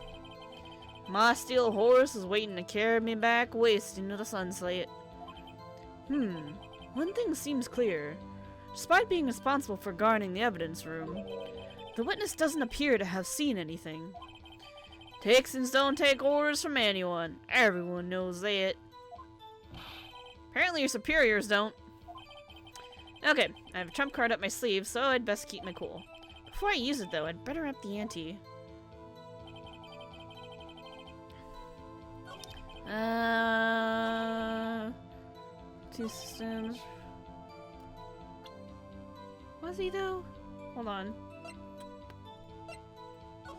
My steel horse is waiting to carry me back west into the sunset. One thing seems clear. Despite being responsible for guarding the evidence room, the witness doesn't appear to have seen anything. Texans don't take orders from anyone. Everyone knows that. Apparently your superiors don't. Okay, I have a trump card up my sleeve, so I'd best keep my cool. Before I use it, though, I'd better up the ante. Two systems. Was he, though? Hold on.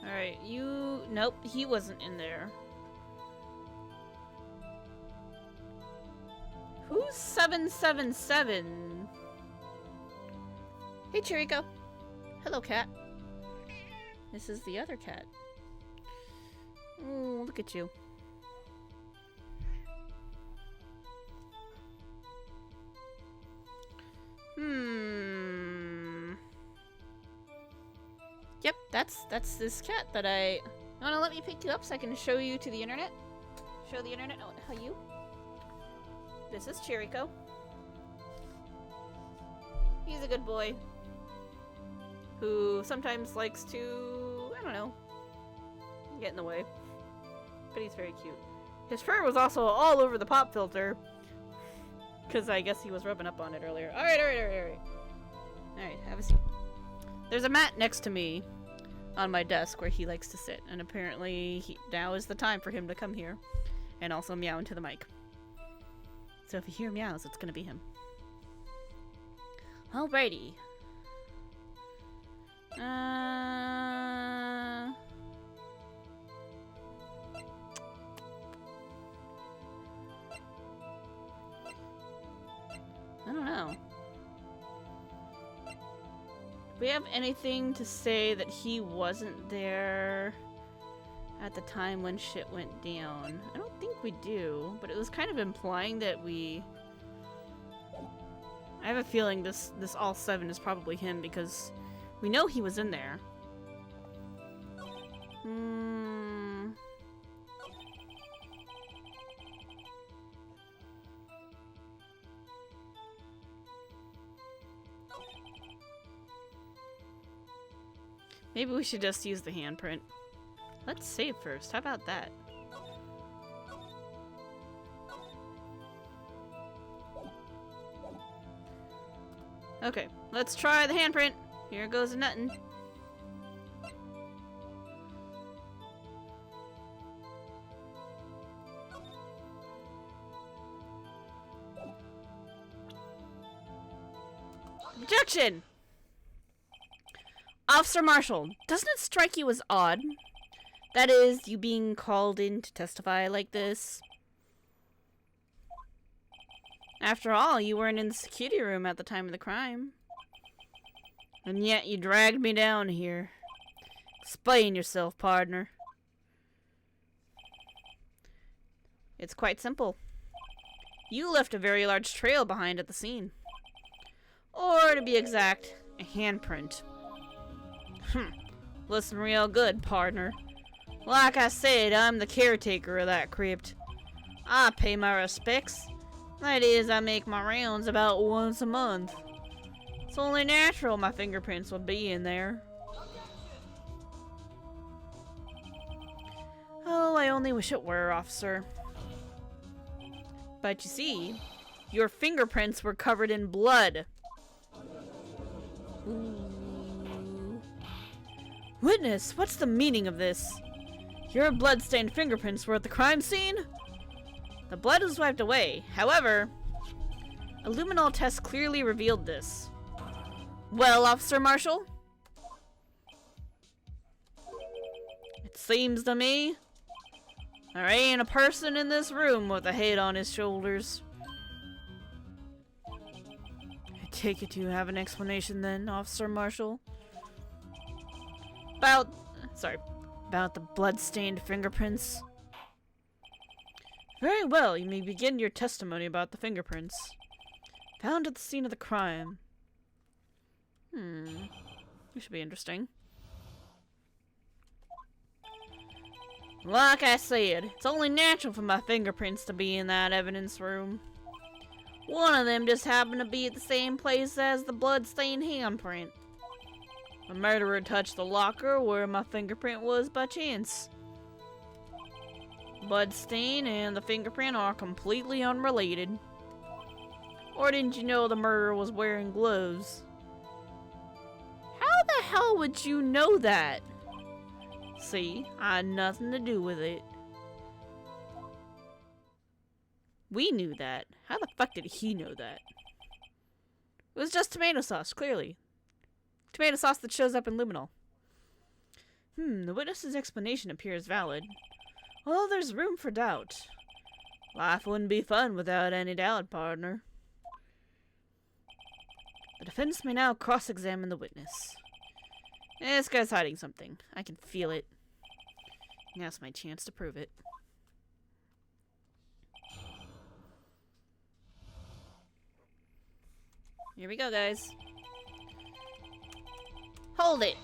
Alright, you... Nope, he wasn't in there. Who's 777? Hey, Chirico. Hello, cat. This is the other cat. Oh, look at you. Yep, that's this cat that I... You wanna let me pick you up so I can show you to the internet? Show the internet how you... This is Chirico. He's a good boy. Who sometimes likes to... I don't know. Get in the way. But he's very cute. His fur was also all over the pop filter. Because I guess he was rubbing up on it earlier. Alright. Alright, have a seat. There's a mat next to me on my desk where he likes to sit. And apparently now is the time for him to come here. And also meow into the mic. So if you hear meows, it's gonna be him. Alrighty. we have anything to say that he wasn't there at the time when shit went down? I don't think we do, but it was kind of implying that we... I have a feeling this all 7 is probably him because we know he was in there. Maybe we should just use the handprint. Let's save first. How about that? Okay, let's try the handprint. Here goes nothing. Objection! Officer Marshall, doesn't it strike you as odd? That is, you being called in to testify like this? After all, you weren't in the security room at the time of the crime. And yet you dragged me down here. Explain yourself, partner. It's quite simple. You left a very large trail behind at the scene. Or, to be exact, a handprint. Listen real good, partner. Like I said, I'm the caretaker of that crypt. I pay my respects. That is, I make my rounds about once a month. It's only natural my fingerprints would be in there. Oh, I only wish it were, officer. But you see, your fingerprints were covered in blood. Ooh. Witness, what's the meaning of this? Your blood-stained fingerprints were at the crime scene? The blood was wiped away. However, a luminol test clearly revealed this. Well, Officer Marshall? It seems to me there ain't a person in this room with a head on his shoulders. I take it you have an explanation then, Officer Marshall? About the blood-stained fingerprints. Very well, you may begin your testimony about the fingerprints. Found at the scene of the crime. This should be interesting. Like I said, it's only natural for my fingerprints to be in that evidence room. One of them just happened to be at the same place as the blood-stained handprint. The murderer touched the locker where my fingerprint was by chance. Blood stain and the fingerprint are completely unrelated. Or didn't you know the murderer was wearing gloves? How the hell would you know that? See, I had nothing to do with it. We knew that. How the fuck did he know that? It was just tomato sauce, clearly. Tomato sauce that shows up in luminol. The witness's explanation appears valid. Although there's room for doubt. Life wouldn't be fun without any doubt, partner. The defense may now cross-examine the witness. This guy's hiding something. I can feel it. Now's my chance to prove it. Here we go, guys. Hold it!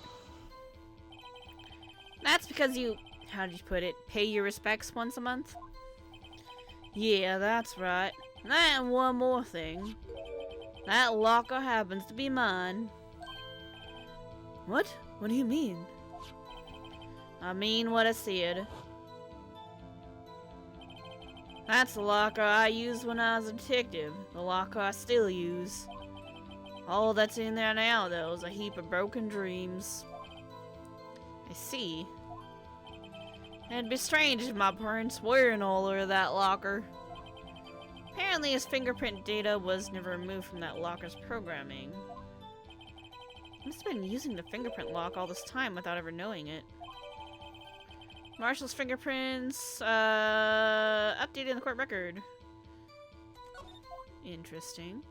That's because you, how did you put it, pay your respects once a month? Yeah, that's right. And one more thing. That locker happens to be mine. What? What do you mean? I mean what I said. That's the locker I used when I was a detective. The locker I still use. All that's in there now, though, is a heap of broken dreams. I see. It'd be strange if my parents were in all of that locker. Apparently his fingerprint data was never removed from that locker's programming. He must have been using the fingerprint lock all this time without ever knowing it. Marshall's fingerprints, updated in the court record. Interesting.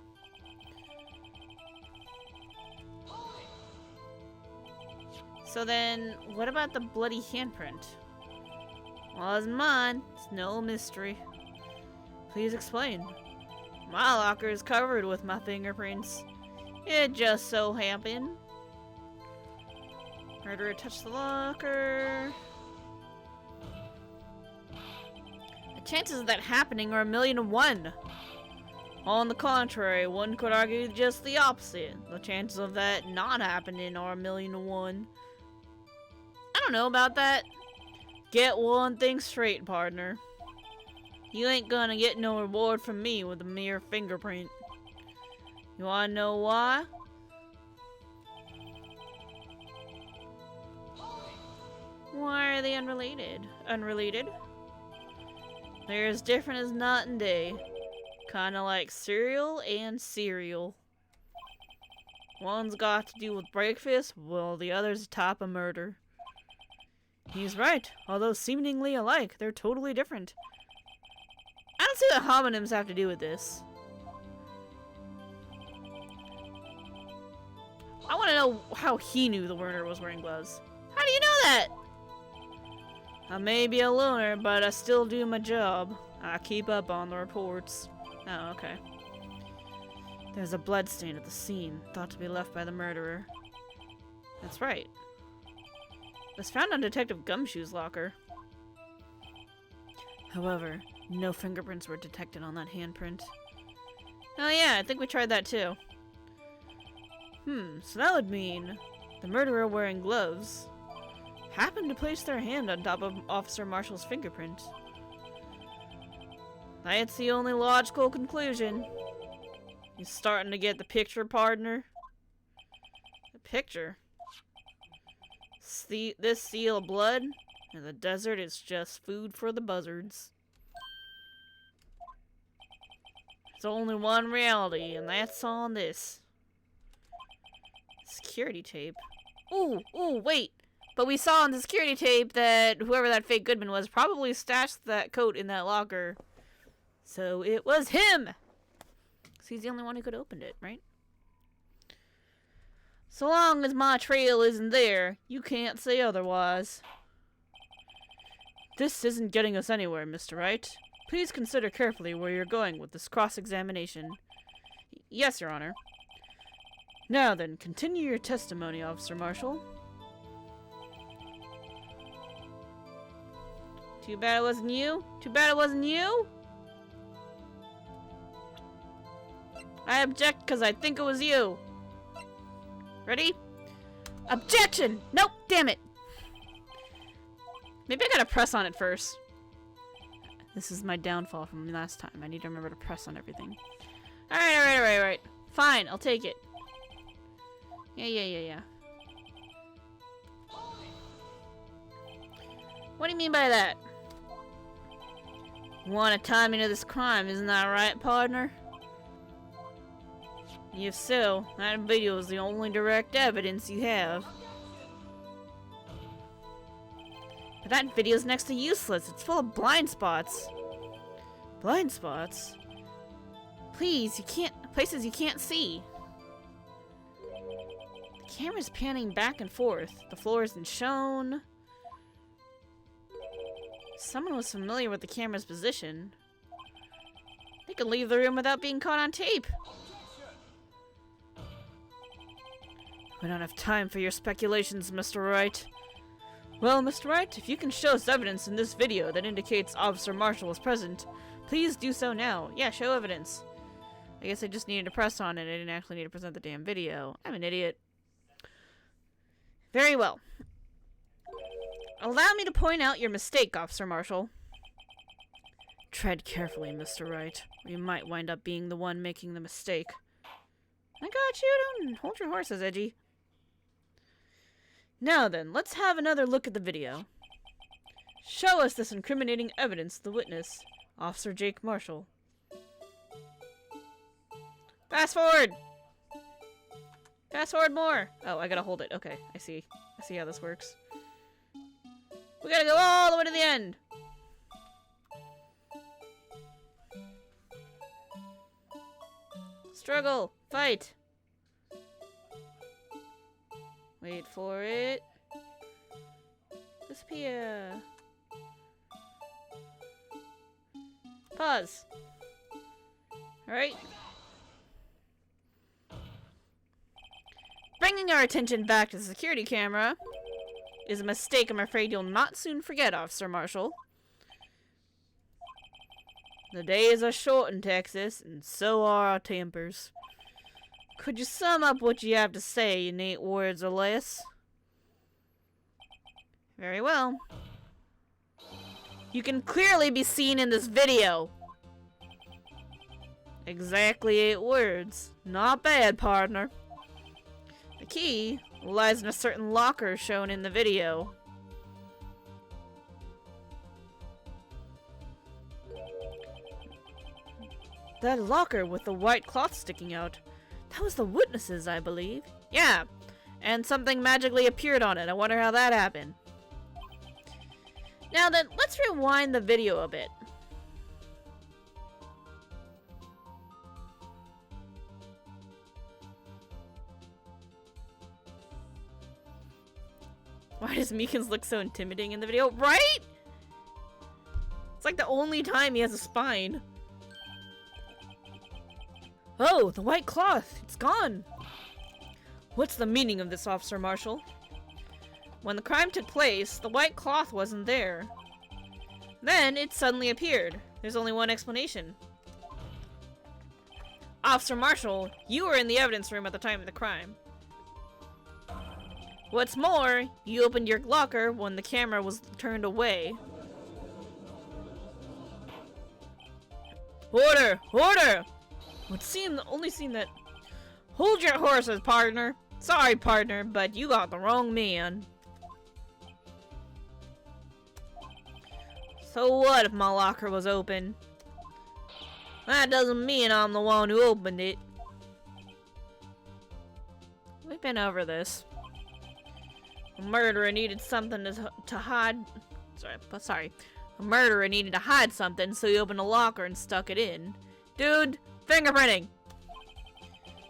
So then, what about the bloody handprint? Well, it's mine. It's no mystery. Please explain. My locker is covered with my fingerprints. It just so happened. Murderer touched the locker. The chances of that happening are 1,000,000 to 1. On the contrary, one could argue just the opposite. The chances of that not happening are 1,000,000 to 1. I don't know about that. Get one thing straight, partner. You ain't gonna get no reward from me with a mere fingerprint. You wanna know why? Why are they unrelated? Unrelated? They're as different as night and day. Kinda like cereal and cereal. One's got to do with breakfast, while the other's a type of murder. He's right. Although seemingly alike, they're totally different. I don't see what homonyms have to do with this. I want to know how he knew the murderer was wearing gloves. How do you know that? I may be a loner, but I still do my job. I keep up on the reports. Oh, okay. There's a bloodstain at the scene, thought to be left by the murderer. That's right. It was found on Detective Gumshoe's locker. However, no fingerprints were detected on that handprint. Oh yeah, I think we tried that too. So that would mean the murderer wearing gloves happened to place their hand on top of Officer Marshall's fingerprint. That's the only logical conclusion. You starting to get the picture, partner? The picture? This seal of blood in the desert is just food for the buzzards. There's only one reality, and that's on this. Security tape. Ooh, wait! But we saw on the security tape that whoever that fake Goodman was probably stashed that coat in that locker. So it was him! So he's the only one who could open it, right? So long as my trail isn't there, you can't say otherwise. This isn't getting us anywhere, Mr. Wright. Please consider carefully where you're going with this cross-examination. Yes, Your Honor. Now then, continue your testimony, Officer Marshall. Too bad it wasn't you? Too bad it wasn't you? I object because I think it was you. Ready? Objection! Nope, damn it! Maybe I gotta press on it first. This is my downfall from last time. I need to remember to press on everything. Alright. Fine, I'll take it. Yeah. What do you mean by that? Want to tie me to this crime, isn't that right, partner? If so, that video is the only direct evidence you have. But that video's next to useless. It's full of blind spots. Blind spots? Please, you can't... places you can't see. The camera's panning back and forth. The floor isn't shown. Someone was familiar with the camera's position. They could leave the room without being caught on tape. We don't have time for your speculations, Mr. Wright. Well, Mr. Wright, if you can show us evidence in this video that indicates Officer Marshall was present, please do so now. Yeah, show evidence. I guess I just needed to press on it. I didn't actually need to present the damn video. I'm an idiot. Very well. Allow me to point out your mistake, Officer Marshall. Tread carefully, Mr. Wright. Or you might wind up being the one making the mistake. I got you. Don't hold your horses, Edgy. Now then, let's have another look at the video. Show us this incriminating evidence, the witness, Officer Jake Marshall. Fast forward! Fast forward more! Oh, I gotta hold it. Okay, I see. I see how this works. We gotta go all the way to the end! Struggle! Fight! Wait for it. Disappear. Pause. Alright. Bringing our attention back to the security camera is a mistake I'm afraid you'll not soon forget, Officer Marshall. The days are short in Texas, and so are our tempers. Could you sum up what you have to say in 8 words or less? Very well. You can clearly be seen in this video. Exactly 8 words. Not bad, partner. The key lies in a certain locker shown in the video. That locker with the white cloth sticking out. That was the witnesses, I believe. Yeah, and something magically appeared on it. I wonder how that happened. Now then, let's rewind the video a bit. Why does Meekins look so intimidating in the video? Right? It's like the only time he has a spine. Oh, the white cloth. It's gone. What's the meaning of this, Officer Marshall? When the crime took place, the white cloth wasn't there. Then it suddenly appeared. There's only one explanation. Officer Marshall, you were in the evidence room at the time of the crime. What's more, you opened your locker when the camera was turned away. Order! Order! Only seem that... Hold your horses, partner. Sorry, partner, but you got the wrong man. So what if my locker was open? That doesn't mean I'm the one who opened it. We've been over this. A murderer needed something to hide... Sorry. A murderer needed to hide something, so he opened a locker and stuck it in. Dude, fingerprinting!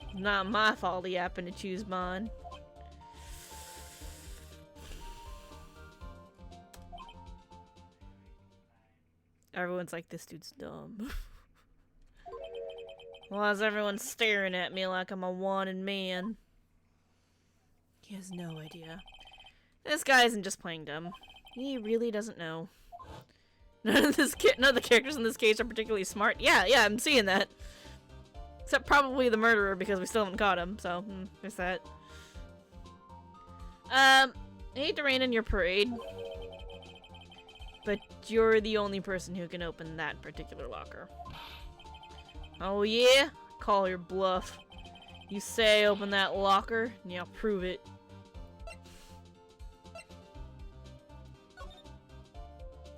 It's not my fault he happened to choose mine. Everyone's like, this dude's dumb. Why is everyone staring at me like I'm a wanted man? He has no idea. This guy isn't just playing dumb. He really doesn't know. None of the characters in this case are particularly smart. Yeah, I'm seeing that. Except probably the murderer, because we still haven't caught him, so there's that. I hate to rain on your parade, but you're the only person who can open that particular locker. Oh yeah? Call your bluff. You say open that locker, and yeah, prove it.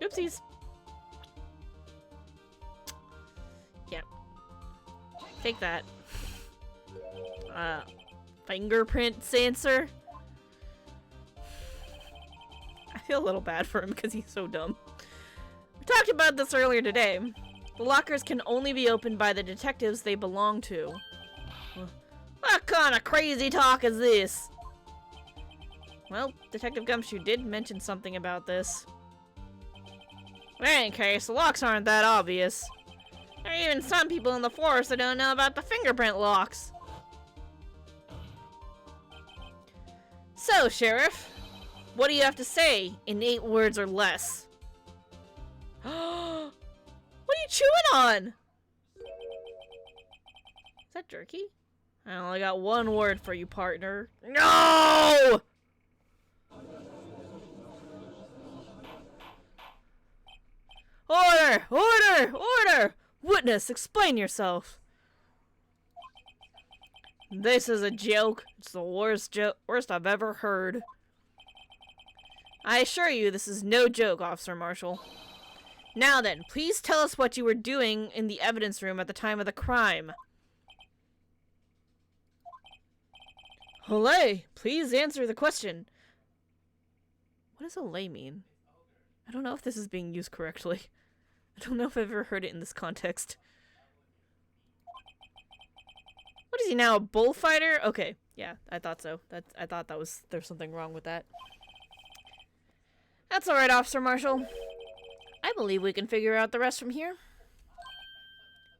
Oopsies. Yep. Take that. Fingerprint sensor. I feel a little bad for him because he's so dumb. We talked about this earlier today. The lockers can only be opened by the detectives they belong to. What kind of crazy talk is this? Well, Detective Gumshoe did mention something about this. In any case, the locks aren't that obvious. There are even some people in the force that don't know about the fingerprint locks. So, Sheriff, what do you have to say in 8 words or less? What are you chewing on? Is that jerky? I only got 1 word for you, partner. No! Order! Order! Order! Witness, explain yourself. This is a joke. It's the worst I've ever heard. I assure you this is no joke, Officer Marshall. Now then, please tell us what you were doing in the evidence room at the time of the crime. Olay, please answer the question. What does olay mean? I don't know if this is being used correctly. I don't know if I've ever heard it in this context. What is he now, a bullfighter? Okay, yeah, I thought so. I thought there's something wrong with that. That's alright, Officer Marshall. I believe we can figure out the rest from here.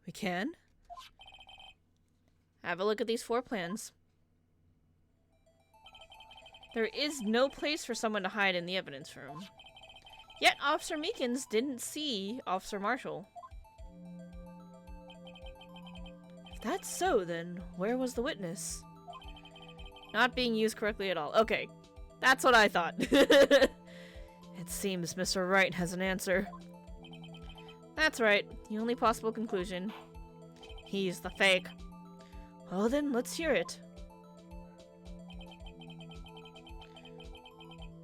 We can? Have a look at these 4 plans. There is no place for someone to hide in the evidence room. Yet Officer Meekins didn't see Officer Marshall. If that's so, then where was the witness? Not being used correctly at all. Okay, that's what I thought. It seems Mr. Wright has an answer. That's right, the only possible conclusion. He's the fake. Well then, let's hear it.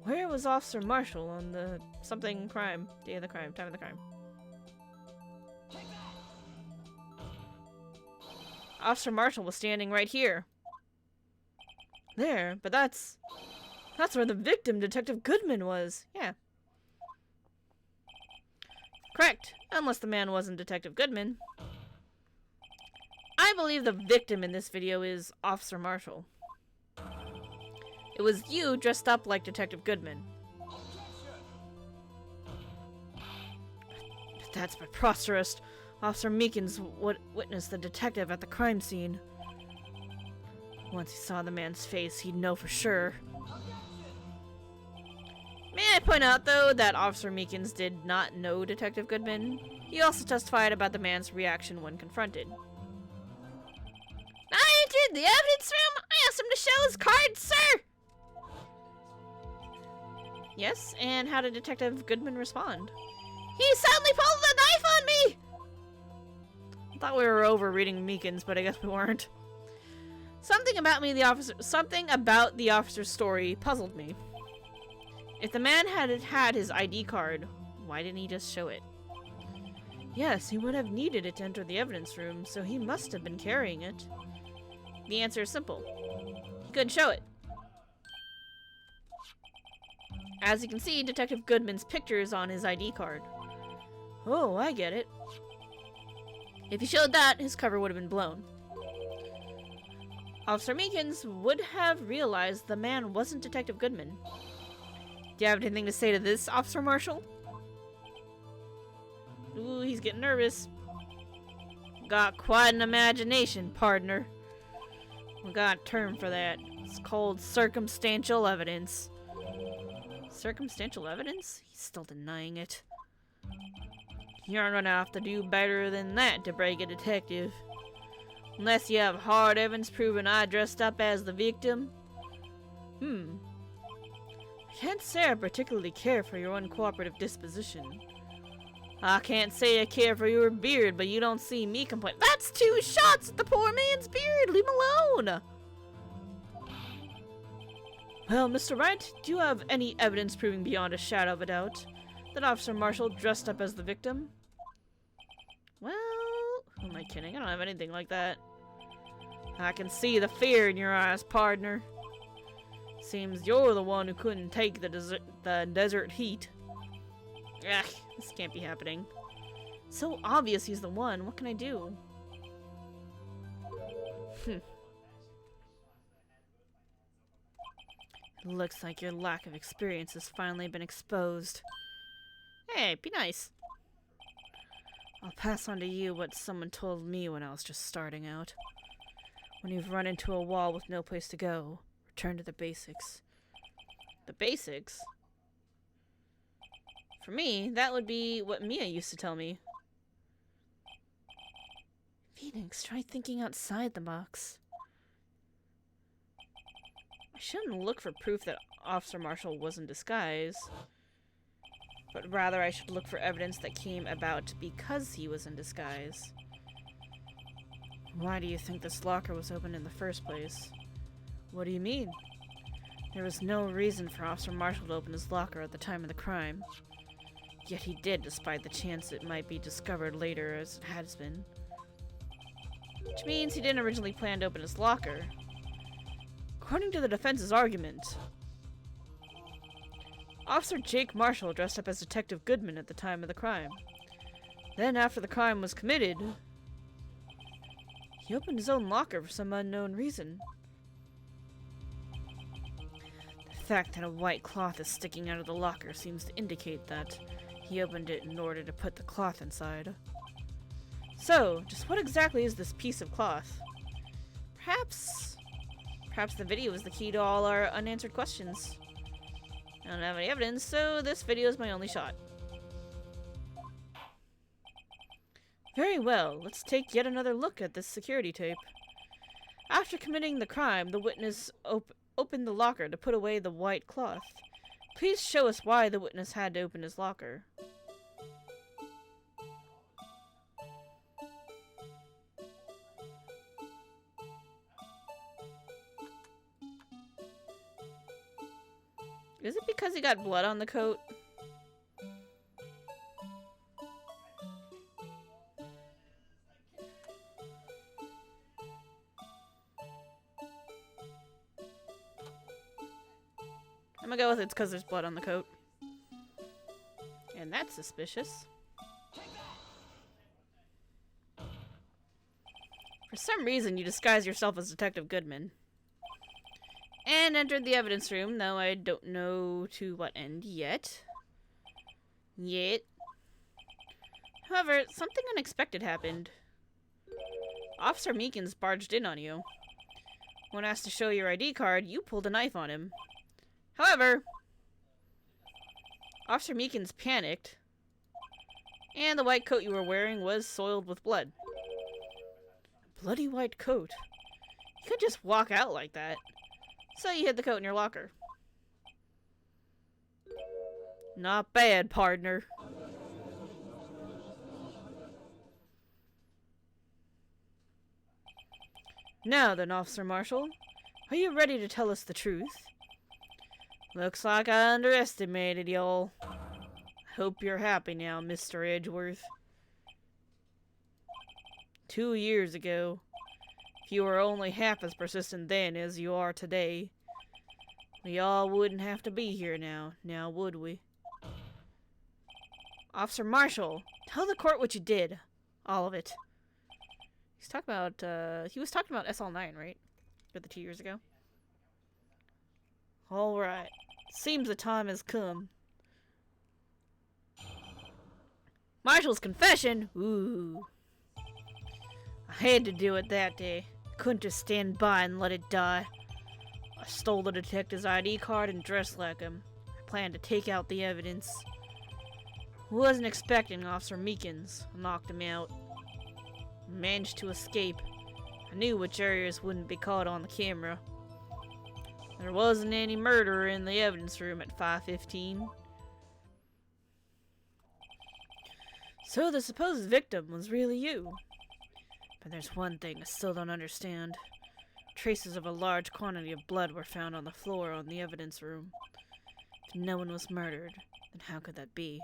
Where was Officer Marshall on the something crime? Day of the crime, time of the crime. Officer Marshall was standing right here. There, but that's where the victim, Detective Goodman, was. Yeah. Correct, unless the man wasn't Detective Goodman. I believe the victim in this video is Officer Marshall. It was you dressed up like Detective Goodman. But that's preposterous. Officer Meekins would witness the detective at the crime scene. Once he saw the man's face, he'd know for sure. May I point out, though, that Officer Meekins did not know Detective Goodman. He also testified about the man's reaction when confronted. I entered the evidence room. I asked him to show his card, sir. Yes, and how did Detective Goodman respond? He suddenly pulled the knife on me! I thought we were over reading Meekins, but I guess we weren't. Something about the officer's story puzzled me. If the man had his ID card, why didn't he just show it? Yes, he would have needed it to enter the evidence room, so he must have been carrying it. The answer is simple. He couldn't show it. As you can see, Detective Goodman's picture is on his ID card. Oh, I get it. If he showed that, his cover would have been blown. Officer Meekins would have realized the man wasn't Detective Goodman. Do you have anything to say to this, Officer Marshall? Ooh, he's getting nervous. Got quite an imagination, partner. We got a term for that. It's called circumstantial evidence. Circumstantial evidence? He's still denying it. You're gonna have to do better than that to break a detective. Unless you have hard evidence proving I dressed up as the victim. I can't say I particularly care for your uncooperative disposition. I can't say I care for your beard, but you don't see me complain. That's 2 shots at the poor man's beard! Leave him alone! Well, Mr. Wright, do you have any evidence proving beyond a shadow of a doubt that Officer Marshall dressed up as the victim? Well, who am I kidding? I don't have anything like that. I can see the fear in your eyes, partner. Seems you're the one who couldn't take the desert heat. Ugh, this can't be happening. So obvious he's the one. What can I do? Looks like your lack of experience has finally been exposed. Hey, be nice. I'll pass on to you what someone told me when I was just starting out. When you've run into a wall with no place to go, return to the basics. The basics? For me, that would be what Mia used to tell me. Phoenix, try thinking outside the box. I shouldn't look for proof that Officer Marshall was in disguise, but rather I should look for evidence that came about because he was in disguise. Why do you think this locker was opened in the first place? What do you mean? There was no reason for Officer Marshall to open his locker at the time of the crime. Yet he did, despite the chance it might be discovered later as it has been. Which means he didn't originally plan to open his locker. According to the defense's argument, Officer Jake Marshall dressed up as Detective Goodman at the time of the crime. Then, after the crime was committed, he opened his own locker for some unknown reason. The fact that a white cloth is sticking out of the locker seems to indicate that he opened it in order to put the cloth inside. So, just what exactly is this piece of cloth? Perhaps the video is the key to all our unanswered questions. I don't have any evidence, so this video is my only shot. Very well, let's take yet another look at this security tape. After committing the crime, the witness opened the locker to put away the white cloth. Please show us why the witness had to open his locker. Is it because he got blood on the coat? I'm gonna go with it's because there's blood on the coat. And that's suspicious. For some reason, you disguise yourself as Detective Goodman. And entered the evidence room, though I don't know to what end yet. However, something unexpected happened. Officer Meekins barged in on you. When asked to show your ID card, you pulled a knife on him. However, Officer Meekins panicked, and the white coat you were wearing was soiled with blood. A bloody white coat? You could just walk out like that. So you hid the coat in your locker. Not bad, partner. Now then, Officer Marshall, are you ready to tell us the truth? Looks like I underestimated y'all. Hope you're happy now, Mr. Edgeworth. 2 years ago, if you were only half as persistent then as you are today, we all wouldn't have to be here now, would we? Officer Marshall, tell the court what you did. All of it. He's talking about, he was talking about SL9, right? For the 2 years ago. Alright. Seems the time has come. Marshall's confession? Ooh. I had to do it that day. Couldn't just stand by and let it die. I stole the detective's ID card and dressed like him. I planned to take out the evidence. Wasn't expecting Officer Meekins. I knocked him out. Managed to escape. I knew which areas wouldn't be caught on the camera. There wasn't any murder in the evidence room at 5:15. So the supposed victim was really you. But there's one thing I still don't understand. Traces of a large quantity of blood were found on the floor on the evidence room. If no one was murdered, then how could that be?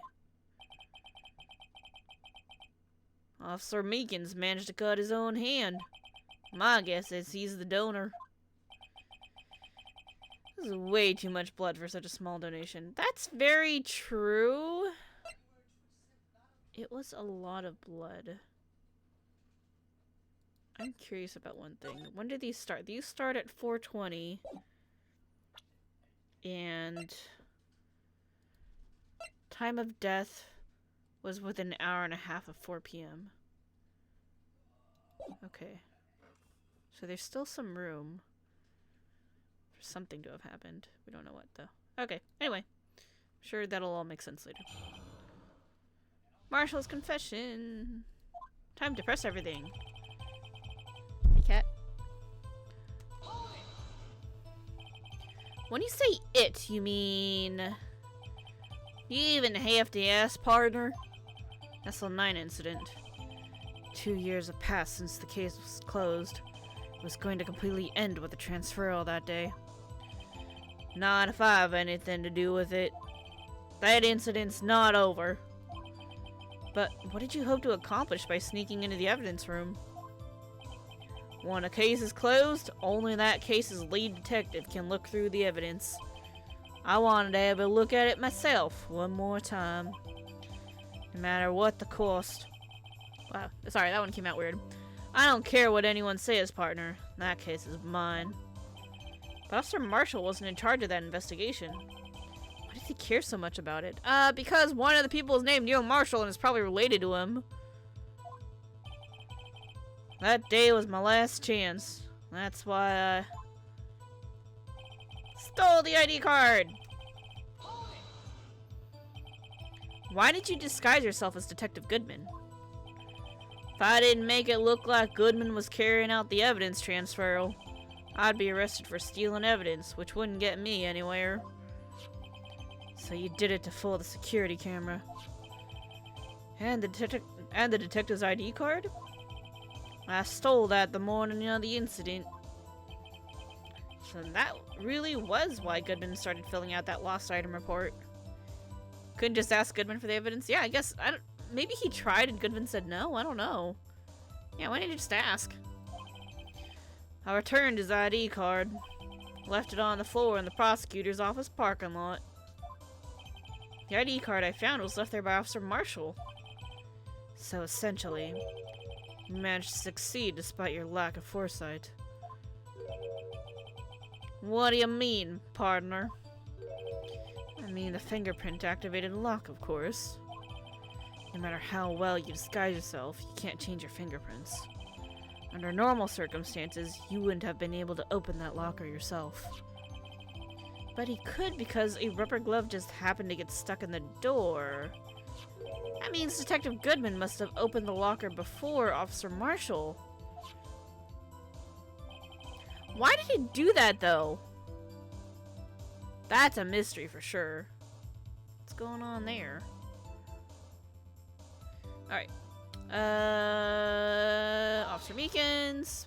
Officer Meekins managed to cut his own hand. My guess is he's the donor. This is way too much blood for such a small donation. That's very true. It was a lot of blood. I'm curious about one thing. When did these start? These start at 4:20. And time of death was within an hour and a half of 4 p.m. Okay. So there's still some room for something to have happened. We don't know what, though. Okay, anyway. I'm sure that'll all make sense later. Marshall's confession. Time to press everything. Hey, cat. When you say it, you mean... You even have to ask, partner? SL9 incident. 2 years have passed since the case was closed. It was going to completely end with the transferal that day. Not if I have anything to do with it. That incident's not over. But what did you hope to accomplish by sneaking into the evidence room? When a case is closed, only that case's lead detective can look through the evidence. I wanted to have a look at it myself one more time. No matter what the cost. Wow, sorry, that one came out weird. I don't care what anyone says, partner. That case is mine. But Officer Marshall wasn't in charge of that investigation. Why did he care so much about it? Because one of the people is named Neil Marshall and is probably related to him. That day was my last chance. That's why I stole the ID card! Why did you disguise yourself as Detective Goodman? If I didn't make it look like Goodman was carrying out the evidence transfer, I'd be arrested for stealing evidence, which wouldn't get me anywhere. So you did it to fool the security camera. And the detective's ID card? I stole that the morning of the incident. So that really was why Goodman started filling out that lost item report. Couldn't just ask Goodman for the evidence? Yeah, I guess, maybe he tried and Goodman said no? I don't know. Yeah, why didn't you just ask? I returned his ID card. Left it on the floor in the prosecutor's office parking lot. The ID card I found was left there by Officer Marshall. So essentially, you managed to succeed despite your lack of foresight. What do you mean, partner? I mean the fingerprint activated lock, of course. No matter how well you disguise yourself, you can't change your fingerprints. Under normal circumstances, you wouldn't have been able to open that locker yourself. But he could because a rubber glove just happened to get stuck in the door. That means Detective Goodman must have opened the locker before Officer Marshall. Why did he do that, though? That's a mystery for sure. What's going on there? Alright. Officer Meekins.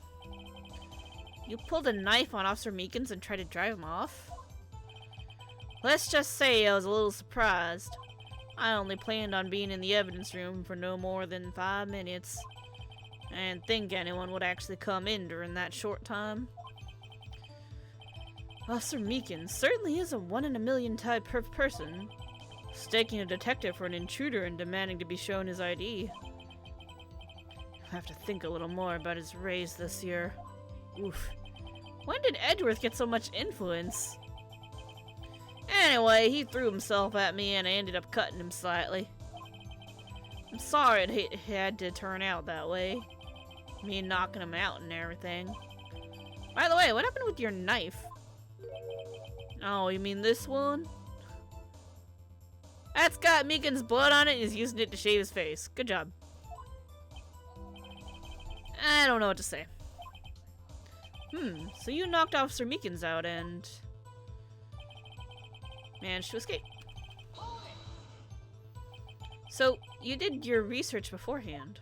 You pulled a knife on Officer Meekins and tried to drive him off? Let's just say I was a little surprised. I only planned on being in the evidence room for no more than 5 minutes. I didn't think anyone would actually come in during that short time. Officer Meekins certainly is a one-in-a-million type person. Staking a detective for an intruder and demanding to be shown his ID. I'll have to think a little more about his raise this year. Oof. When did Edgeworth get so much influence? Anyway, he threw himself at me and I ended up cutting him slightly. I'm sorry it had to turn out that way. Me knocking him out and everything. By the way, what happened with your knife? Oh, you mean this one? That's got Meekins' blood on it and he's using it to shave his face. Good job. I don't know what to say. So you knocked Officer Meekins out and managed to escape. So, you did your research beforehand.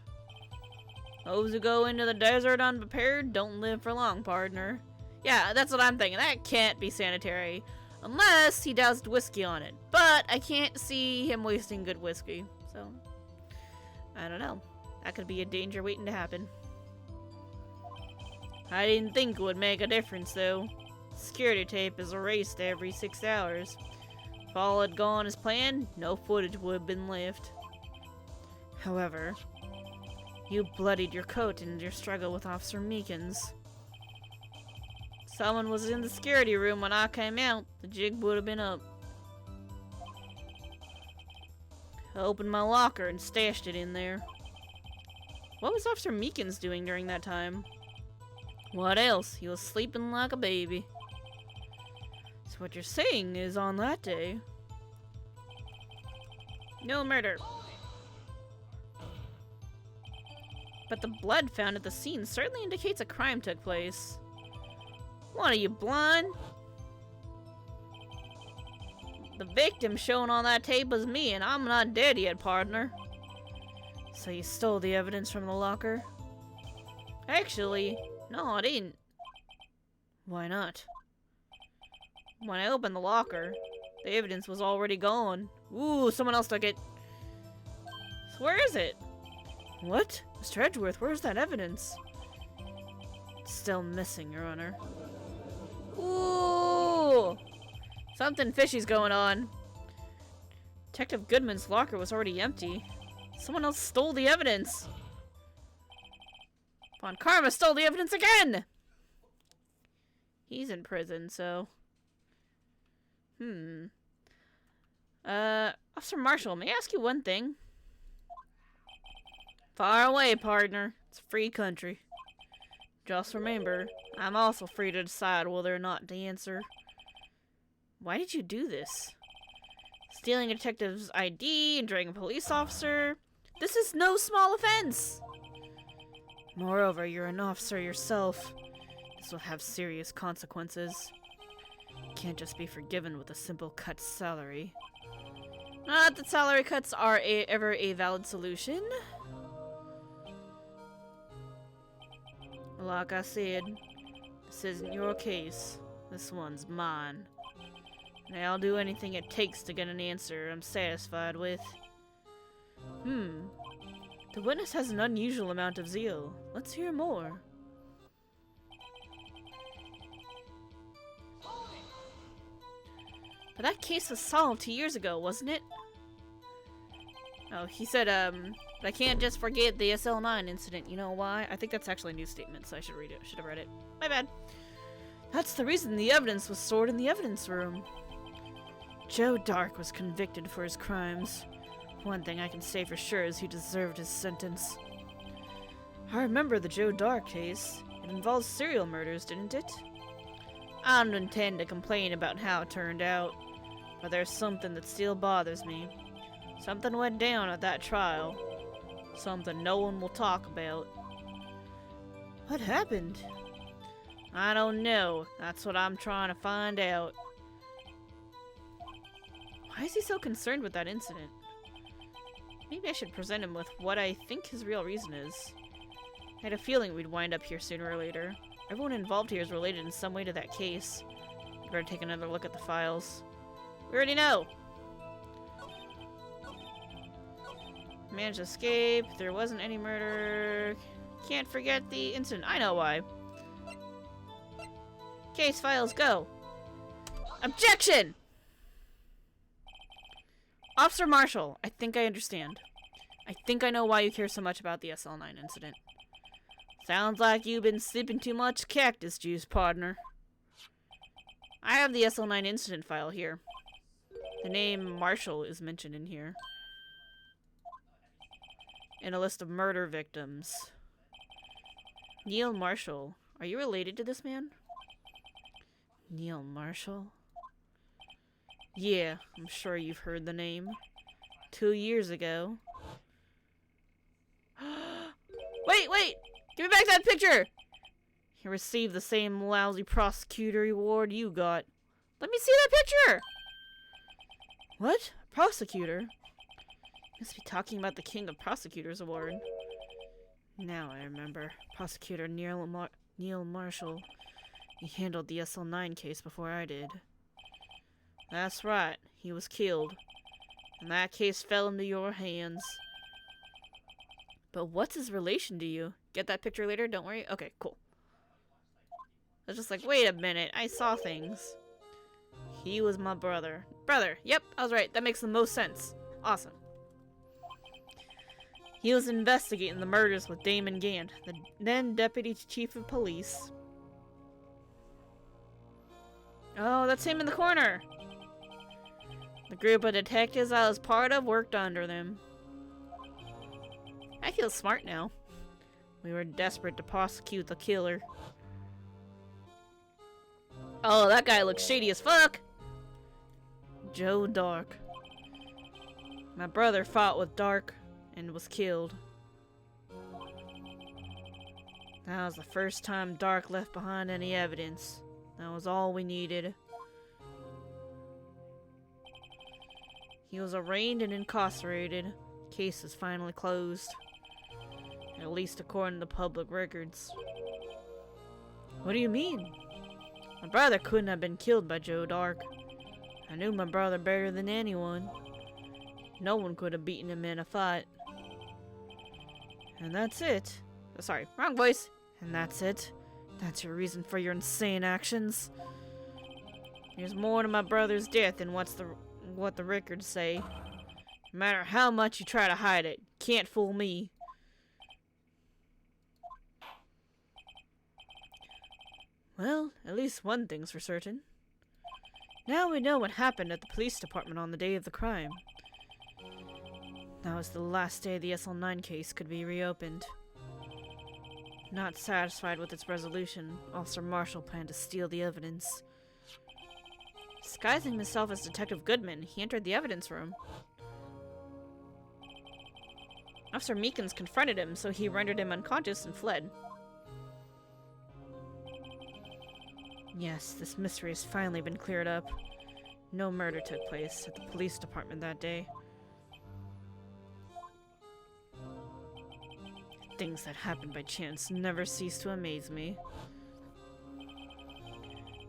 Those who go into the desert unprepared don't live for long, partner. Yeah, that's what I'm thinking. That can't be sanitary. Unless he doused whiskey on it. But I can't see him wasting good whiskey. So, I don't know. That could be a danger waiting to happen. I didn't think it would make a difference, though. Security tape is erased every 6 hours. If all had gone as planned, no footage would have been left. However, you bloodied your coat in your struggle with Officer Meekins. Someone was in the security room when I came out. The jig would have been up. I opened my locker and stashed it in there. What was Officer Meekins doing during that time? What else? He was sleeping like a baby. So what you're saying is on that day, no murder. But the blood found at the scene certainly indicates a crime took place. What, are you blind? The victim shown on that tape was me, and I'm not dead yet, partner. So you stole the evidence from the locker? Actually, no, I didn't. Why not? When I opened the locker, the evidence was already gone. Ooh, someone else took it. So where is it? What? Mr. Edgeworth, where's that evidence? It's still missing, Your Honor. Ooh! Something fishy's going on. Detective Goodman's locker was already empty. Someone else stole the evidence. Von Karma stole the evidence again! He's in prison, so... Officer Marshall, may I ask you one thing? Far away, partner. It's a free country. Just remember, I'm also free to decide whether or not to answer. Why did you do this? Stealing a detective's ID, injuring a police officer. This is no small offense! Moreover, you're an officer yourself. This will have serious consequences. You can't just be forgiven with a simple cut salary. Not that salary cuts are ever a valid solution. Like I said, this isn't your case. This one's mine. And I'll do anything it takes to get an answer I'm satisfied with. The witness has an unusual amount of zeal. Let's hear more. But that case was solved 2 years ago, wasn't it? Oh, he said, but I can't just forget the SL9 incident. You know why? I think that's actually a new statement, so I should read it. Should have read it. My bad. That's the reason the evidence was stored in the evidence room. Joe Dark was convicted for his crimes. One thing I can say for sure is he deserved his sentence. I remember the Joe Dark case. It involves serial murders, didn't it? I don't intend to complain about how it turned out, but there's something that still bothers me. Something went down at that trial. Something no one will talk about. What happened? I don't know. That's what I'm trying to find out. Why is he so concerned with that incident? Maybe I should present him with what I think his real reason is. I had a feeling we'd wind up here sooner or later. Everyone involved here is related in some way to that case. We better take another look at the files. We already know! Managed to escape. There wasn't any murder. Can't forget the incident. I know why. Case files, go! Objection! Officer Marshall, I think I understand. I think I know why you care so much about the SL9 incident. Sounds like you've been sipping too much cactus juice, partner. I have the SL9 incident file here. The name Marshall is mentioned in here. And a list of murder victims. Neil Marshall. Are you related to this man? Neil Marshall? Yeah, I'm sure you've heard the name. 2 years ago. Wait! Give me back that picture! He received the same lousy prosecutor award you got. Let me see that picture! What? Prosecutor? Must be talking about the King of Prosecutors Award. Now I remember. Prosecutor Neil Marshall. He handled the SL9 case before I did. That's right. He was killed. And that case fell into your hands. But what's his relation to you? Get that picture later? Don't worry? Okay, cool. I was just like, wait a minute. I saw things. He was my brother. Brother! Yep, I was right. That makes the most sense. Awesome. He was investigating the murders with Damon Gant, the then Deputy Chief of Police. Oh, that's him in the corner! The group of detectives I was part of worked under them. I feel smart now. We were desperate to prosecute the killer. Oh, that guy looks shady as fuck! Joe Dark. My brother fought with Dark and was killed. That was the first time Dark left behind any evidence. That was all we needed. He was arraigned and incarcerated. Case is finally closed. At least according to public records. What do you mean? My brother couldn't have been killed by Joe Dark. I knew my brother better than anyone. No one could have beaten him in a fight. And that's it. Oh, sorry, wrong voice. And that's it. That's your reason for your insane actions. There's more to my brother's death than what the records say. No matter how much you try to hide it, you can't fool me. Well, at least one thing's for certain. Now we know what happened at the police department on the day of the crime. That was the last day the SL9 case could be reopened. Not satisfied with its resolution, Officer Marshall planned to steal the evidence. Disguising himself as Detective Goodman, he entered the evidence room. Officer Meekins confronted him, so he rendered him unconscious and fled. Yes, this mystery has finally been cleared up. No murder took place at the police department that day. Things that happen by chance never cease to amaze me.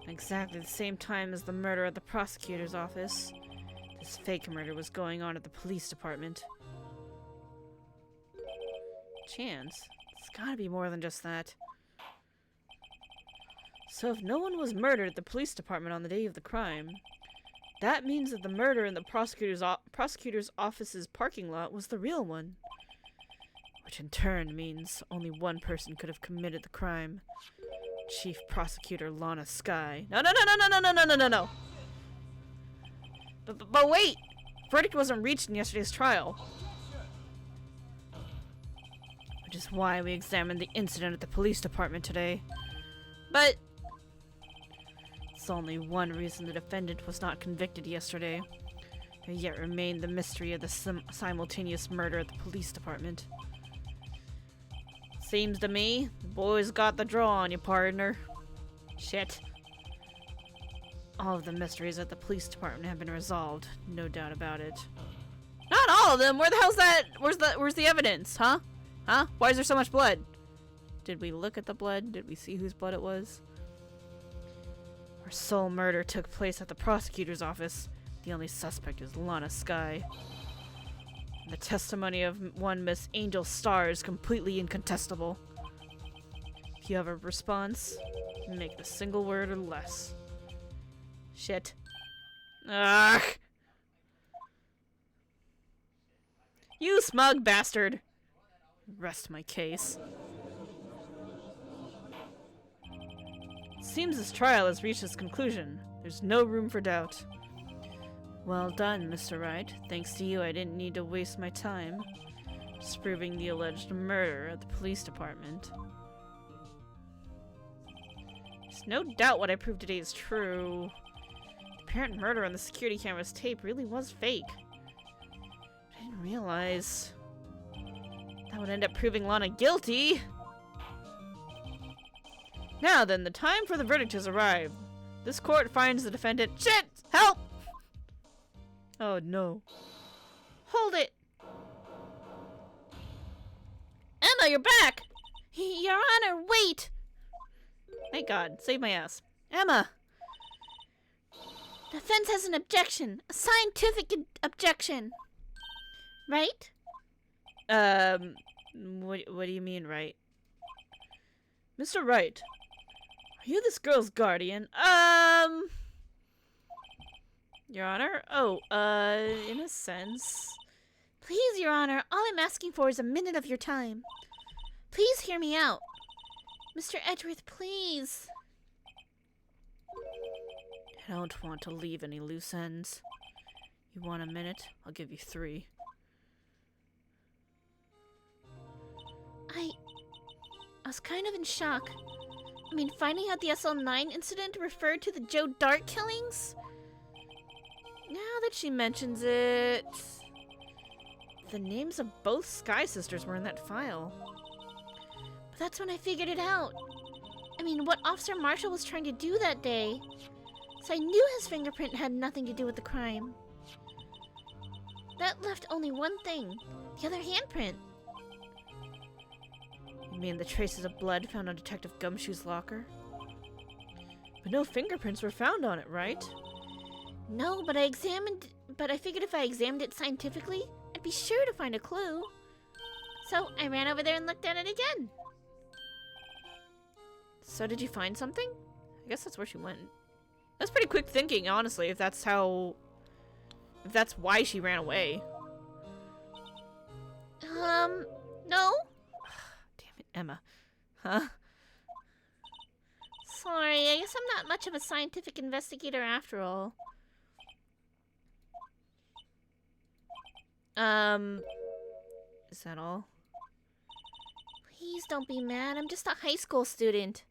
At exactly the same time as the murder at the prosecutor's office, this fake murder was going on at the police department. Chance? It's gotta be more than just that. So if no one was murdered at the police department on the day of the crime, that means that the murder in the prosecutor's office's parking lot was the real one. Which in turn means only one person could have committed the crime. Chief Prosecutor Lana Skye. No. But wait! Verdict wasn't reached in yesterday's trial. Which is why we examined the incident at the police department today. But it's only one reason the defendant was not convicted yesterday. There yet remained the mystery of the simultaneous murder at the police department. Seems to me, the boys got the draw on you, partner. Shit. All of the mysteries at the police department have been resolved, no doubt about it. Not all of them! Where the hell's that? Where's the evidence, huh? Huh? Why is there so much blood? Did we look at the blood? Did we see whose blood it was? Our sole murder took place at the prosecutor's office. The only suspect is Lana Skye. The testimony of one Miss Angel Starr is completely incontestable. If you have a response, make it a single word or less. Shit. Ugh! You smug bastard! Rest my case. It seems this trial has reached its conclusion. There's no room for doubt. Well done, Mr. Wright. Thanks to you, I didn't need to waste my time disproving the alleged murder at the police department. There's no doubt what I proved today is true. The apparent murder on the security camera's tape really was fake. I didn't realize that would end up proving Lana guilty. Now then, the time for the verdict has arrived. This court finds the defendant— Shit! Help! Oh no. Hold it! Emma, you're back! Your Honor, wait! Thank God, save my ass. Emma! The defense has an objection. A scientific objection. Right? What do you mean, right? Mr. Wright, are you this girl's guardian? Your Honor? Oh, in a sense. Please, Your Honor, all I'm asking for is a minute of your time. Please hear me out. Mr. Edgeworth, please. I don't want to leave any loose ends. You want a minute? I'll give you 3. I was kind of in shock. I mean, finding out the SL9 incident referred to the Joe Dart killings? Now that she mentions it, the names of both Skye sisters were in that file. But that's when I figured it out. I mean, what Officer Marshall was trying to do that day. So I knew his fingerprint had nothing to do with the crime. That left only one thing. The other handprint. You mean the traces of blood found on Detective Gumshoe's locker? But no fingerprints were found on it, right? No, but I figured if I examined it scientifically, I'd be sure to find a clue. So I ran over there and looked at it again. So did you find something? I guess that's where she went. That's pretty quick thinking, honestly, if that's why she ran away. No? Damn it, Emma. Huh? Sorry, I guess I'm not much of a scientific investigator after all. Is that all? Please don't be mad. I'm just a high school student.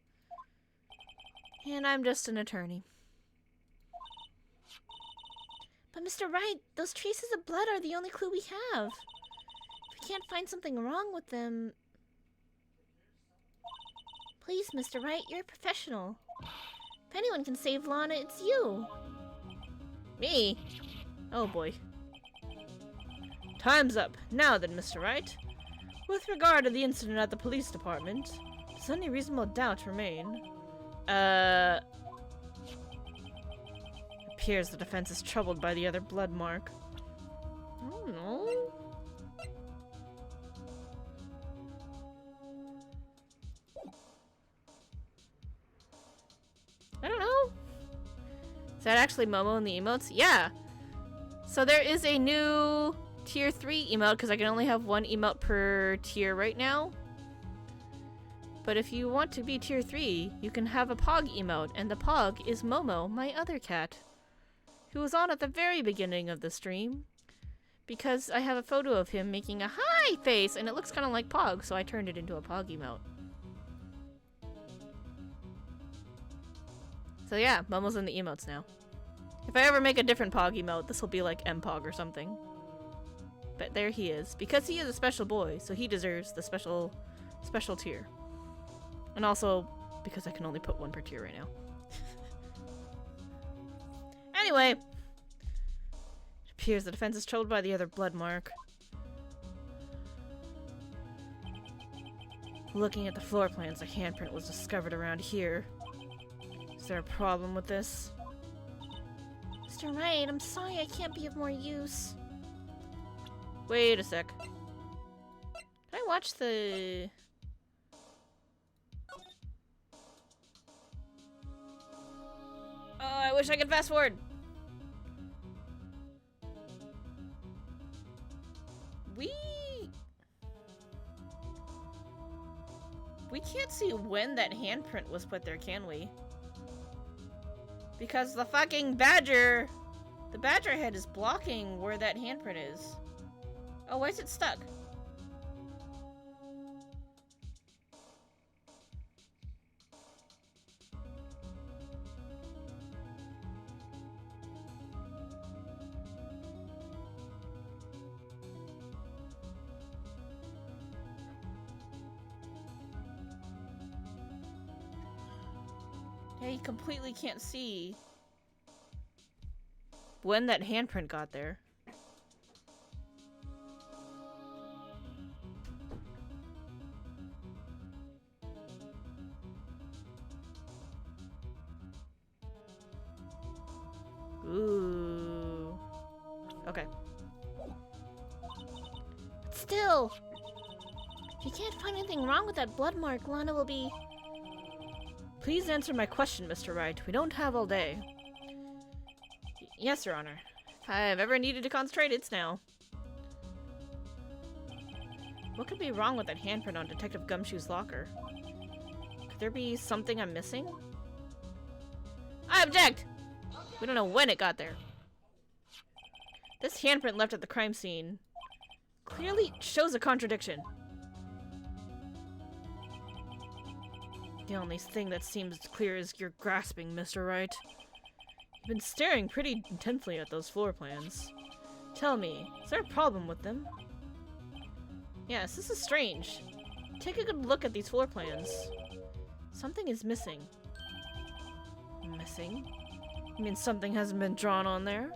And I'm just an attorney. But Mr. Wright, those traces of blood are the only clue we have. If we can't find something wrong with them... Please, Mr. Wright, you're a professional. If anyone can save Lana, it's you. Me? Oh boy. Time's up. Now then, Mr. Wright. With regard to the incident at the police department, does any reasonable doubt remain? Appears the defense is troubled by the other blood mark. I don't know. I don't know. Is that actually Momo in the emotes? Yeah. So there is a new tier 3 emote because I can only have one emote per tier right now. But if you want to be tier 3, you can have a Pog emote, and the Pog is Momo, my other cat, who was on at the very beginning of the stream. Because I have a photo of him making a hi face, and it looks kind of like Pog, so I turned it into a Pog emote. So yeah, Momo's in the emotes now. If I ever make a different Pog emote, this will be like M-Pog or something. But there he is. Because he is a special boy, so he deserves the special tier. And also, because I can only put one per tier right now. Anyway. It appears the defense is troubled by the other blood mark. Looking at the floor plans, a handprint was discovered around here. Is there a problem with this? Mr. Wright, I'm sorry I can't be of more use. Wait a sec. Can I watch the... Oh, I wish I could fast forward. We can't see when that handprint was put there, can we? Because the fucking badger, the badger head is blocking where that handprint is. Oh, why is it stuck? Yeah, you completely can't see when that handprint got there. Ooh. Okay. But still, if you can't find anything wrong with that blood mark, Lana will be... Please answer my question, Mr. Wright. We don't have all day. Yes, Your Honor. If I've ever needed to concentrate, it's now. What could be wrong with that handprint on Detective Gumshoe's locker? Could there be something I'm missing? I object! We don't know when it got there. This handprint left at the crime scene clearly shows a contradiction. The only thing that seems clear is your grasping, Mr. Wright. You've been staring pretty intently at those floor plans. Tell me, is there a problem with them? Yes, this is strange. Take a good look at these floor plans. Something is missing. Missing? You mean something hasn't been drawn on there?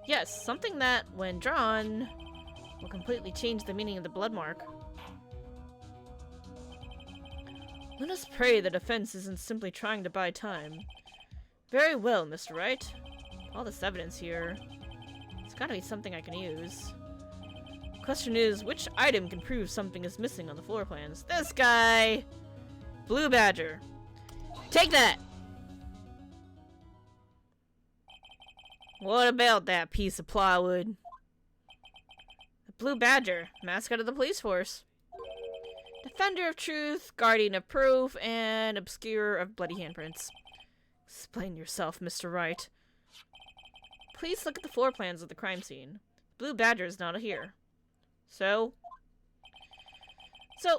Yes, something that, when drawn, will completely change the meaning of the blood mark. Let us pray the defense isn't simply trying to buy time. Very well, Mr. Wright. All this evidence here. It's gotta be something I can use. Question is, which item can prove something is missing on the floor plans? This guy! Blue Badger. Take that! What about that piece of plywood? The Blue Badger, mascot of the police force. Defender of truth, guardian of proof, and obscurer of bloody handprints. Explain yourself, Mr. Wright. Please look at the floor plans of the crime scene. Blue Badger is not here. So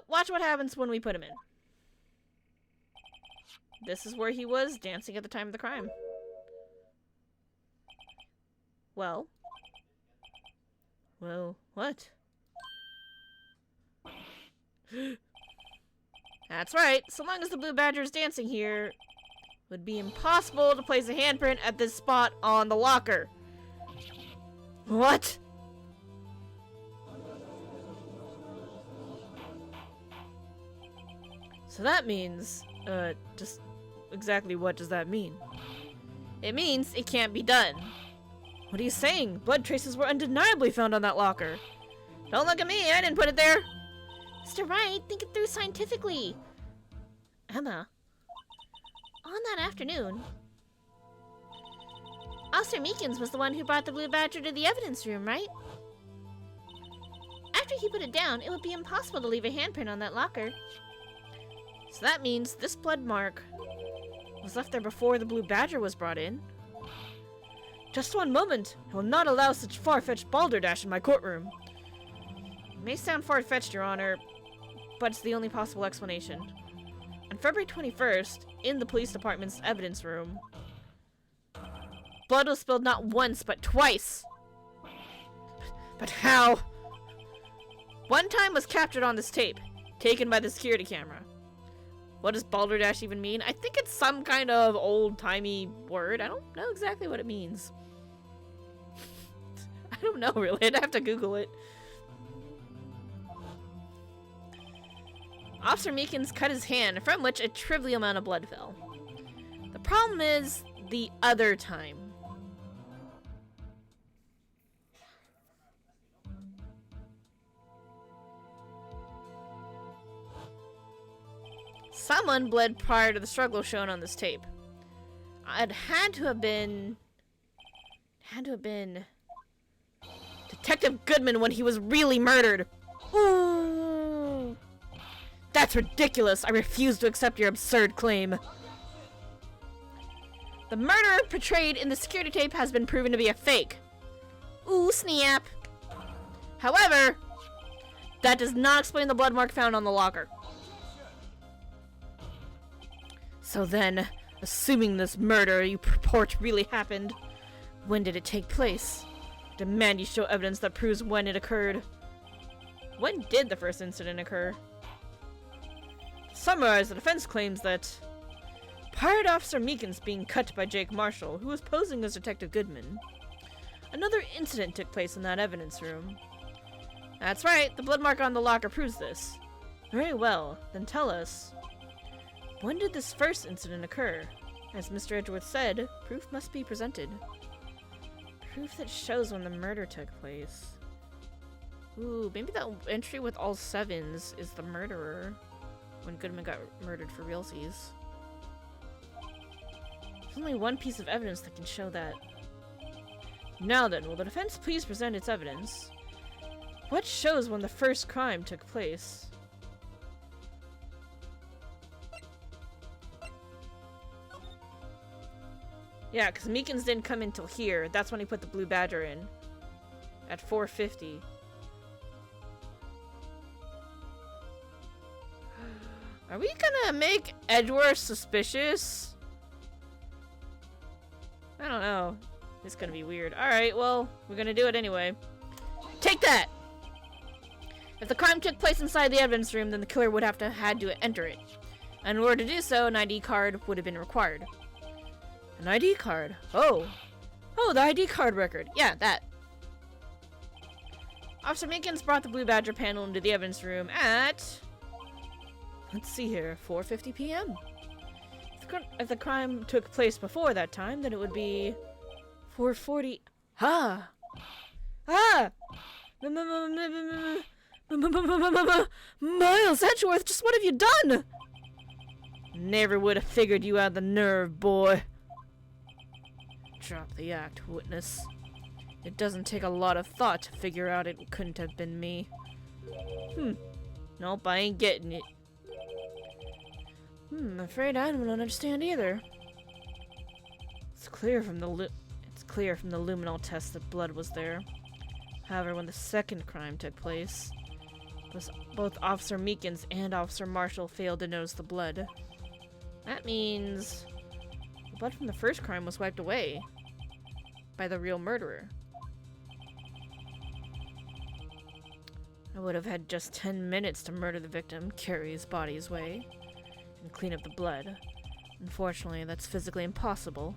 watch what happens when we put him in. This is where he was dancing at the time of the crime. Well, what? That's right. So long as the Blue Badger is dancing here, it would be impossible to place a handprint at this spot on the locker. What? So that means, just exactly what does that mean? It means it can't be done. What are you saying? Blood traces were undeniably found on that locker. Don't look at me, I didn't put it there. Mr. Wright, think it through scientifically. Emma, on that afternoon, Officer Meekins was the one who brought the Blue Badger to the evidence room, right? After he put it down, it would be impossible to leave a handprint on that locker. So that means this blood mark was left there before the Blue Badger was brought in. Just one moment. I will not allow such far-fetched balderdash in my courtroom. It may sound far-fetched, Your Honor, but it's the only possible explanation. On February 21st, in the police department's evidence room, blood was spilled not once, but twice. But how? One time was captured on this tape, taken by the security camera. What does balderdash even mean? I think it's some kind of old-timey word. I don't know exactly what it means. I don't know, really. I'd have to Google it. Officer Meekins cut his hand, from which a trivial amount of blood fell. The problem is the other time. Someone bled prior to the struggle shown on this tape. It had to have been Detective Goodman when he was really murdered. Ooh. That's ridiculous. I refuse to accept your absurd claim. The murderer portrayed in the security tape has been proven to be a fake. Ooh, snap. However, that does not explain the blood mark found on the locker. So then, assuming this murder you purport really happened, when did it take place? Demand you show evidence that proves when it occurred. When did the first incident occur? To summarize, the defense claims that prior to Officer Meekins being cut by Jake Marshall, who was posing as Detective Goodman, another incident took place in that evidence room. That's right, the blood mark on the locker proves this. Very well, then tell us, when did this first incident occur? As Mr. Edgeworth said, proof must be presented. Proof that shows when the murder took place. Ooh, maybe that entry with all sevens is the murderer. When Goodman got murdered for realsies. There's only one piece of evidence that can show that. Now then, will the defense please present its evidence? What shows when the first crime took place? Yeah, because Meekins didn't come in till here. That's when he put the Blue Badger in. At 4:50. Are we gonna make Edgeworth suspicious? I don't know. It's gonna be weird. Alright, well, we're gonna do it anyway. Take that! If the crime took place inside the evidence room, then the killer would have had to enter it. And in order to do so, an ID card would have been required. An ID card? Oh. Oh, the ID card record. Yeah, that. Officer Meekins brought the Blue Badger panel into the evidence room at... Let's see here, 4:50 p.m. If the crime took place before that time, then it would be 4:40. Ah! Ah! Miles Edgeworth, just what have you done? Never would have figured you had the nerve, boy. Drop the act, witness. It doesn't take a lot of thought to figure out it couldn't have been me. Nope, I ain't getting it. I'm afraid I don't understand either. It's clear from the luminol test that blood was there. However, when the second crime took place, both Officer Meekins and Officer Marshall failed to notice the blood. That means the blood from the first crime was wiped away by the real murderer. I would have had just 10 minutes to murder the victim, carry his body away, and clean up the blood. Unfortunately, that's physically impossible.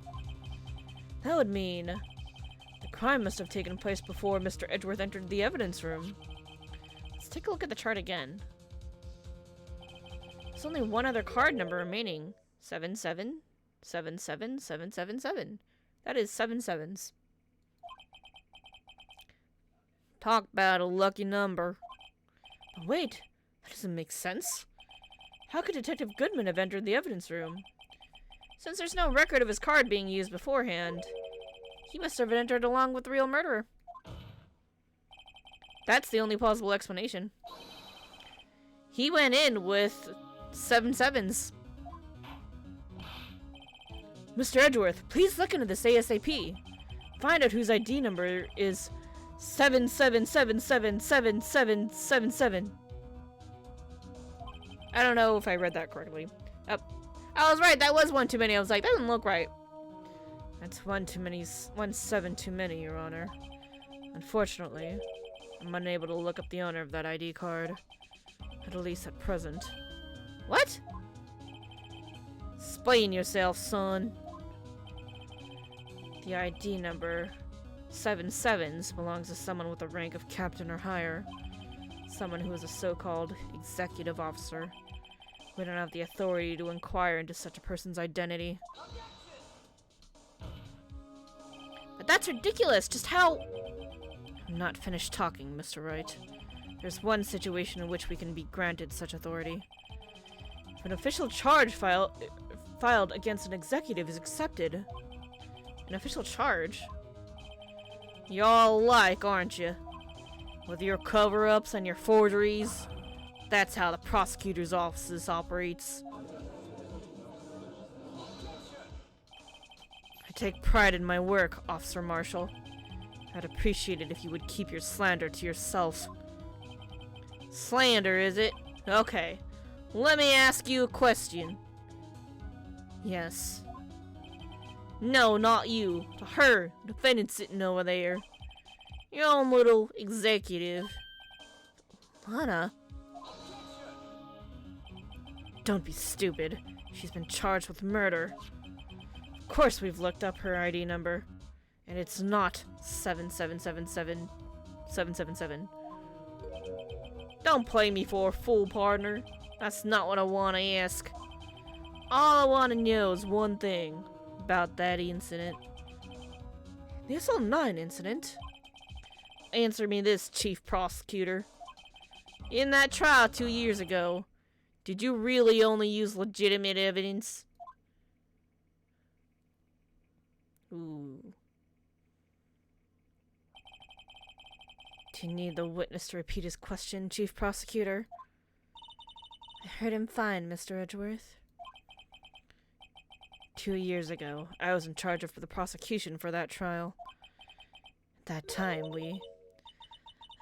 That would mean the crime must have taken place before Mr. Edgeworth entered the evidence room. Let's take a look at the chart again. There's only one other card number remaining. 7777777. That is 7 sevens. Talk about a lucky number. But wait, that doesn't make sense. How could Detective Goodman have entered the evidence room? Since there's no record of his card being used beforehand, he must have entered along with the real murderer. That's the only plausible explanation. He went in with 7 sevens. Mr. Edgeworth, please look into this ASAP. Find out whose ID number is 77777777. I don't know if I read that correctly. Oh, I was right. That was one too many. I was like, that doesn't look right. That's one too many. 17 too many, Your Honor. Unfortunately, I'm unable to look up the owner of that ID card. At least at present. What? Explain yourself, son. The ID number 7 sevens belongs to someone with the rank of captain or higher. Someone who is a so-called executive officer. We don't have the authority to inquire into such a person's identity. But that's ridiculous! Just how... I'm not finished talking, Mr. Wright. There's one situation in which we can be granted such authority. If an official charge filed against an executive is accepted. An official charge? Y'all alike, aren't you? With your cover-ups and your forgeries. That's how the prosecutor's office operates. I take pride in my work, Officer Marshall. I'd appreciate it if you would keep your slander to yourself. Slander, is it? Okay. Let me ask you a question. Yes. No, not you. To her, defendant sitting over there. Your own little executive. Lana? Don't be stupid. She's been charged with murder. Of course we've looked up her ID number. And it's not 7777777. Don't play me for a fool, partner. That's not what I want to ask. All I want to know is one thing about that incident. The SL9 incident? Answer me this, Chief Prosecutor. In that trial 2 years ago, did you really only use legitimate evidence? Ooh. Do you need the witness to repeat his question, Chief Prosecutor? I heard him fine, Mr. Edgeworth. 2 years ago, I was in charge of the prosecution for that trial. At that time,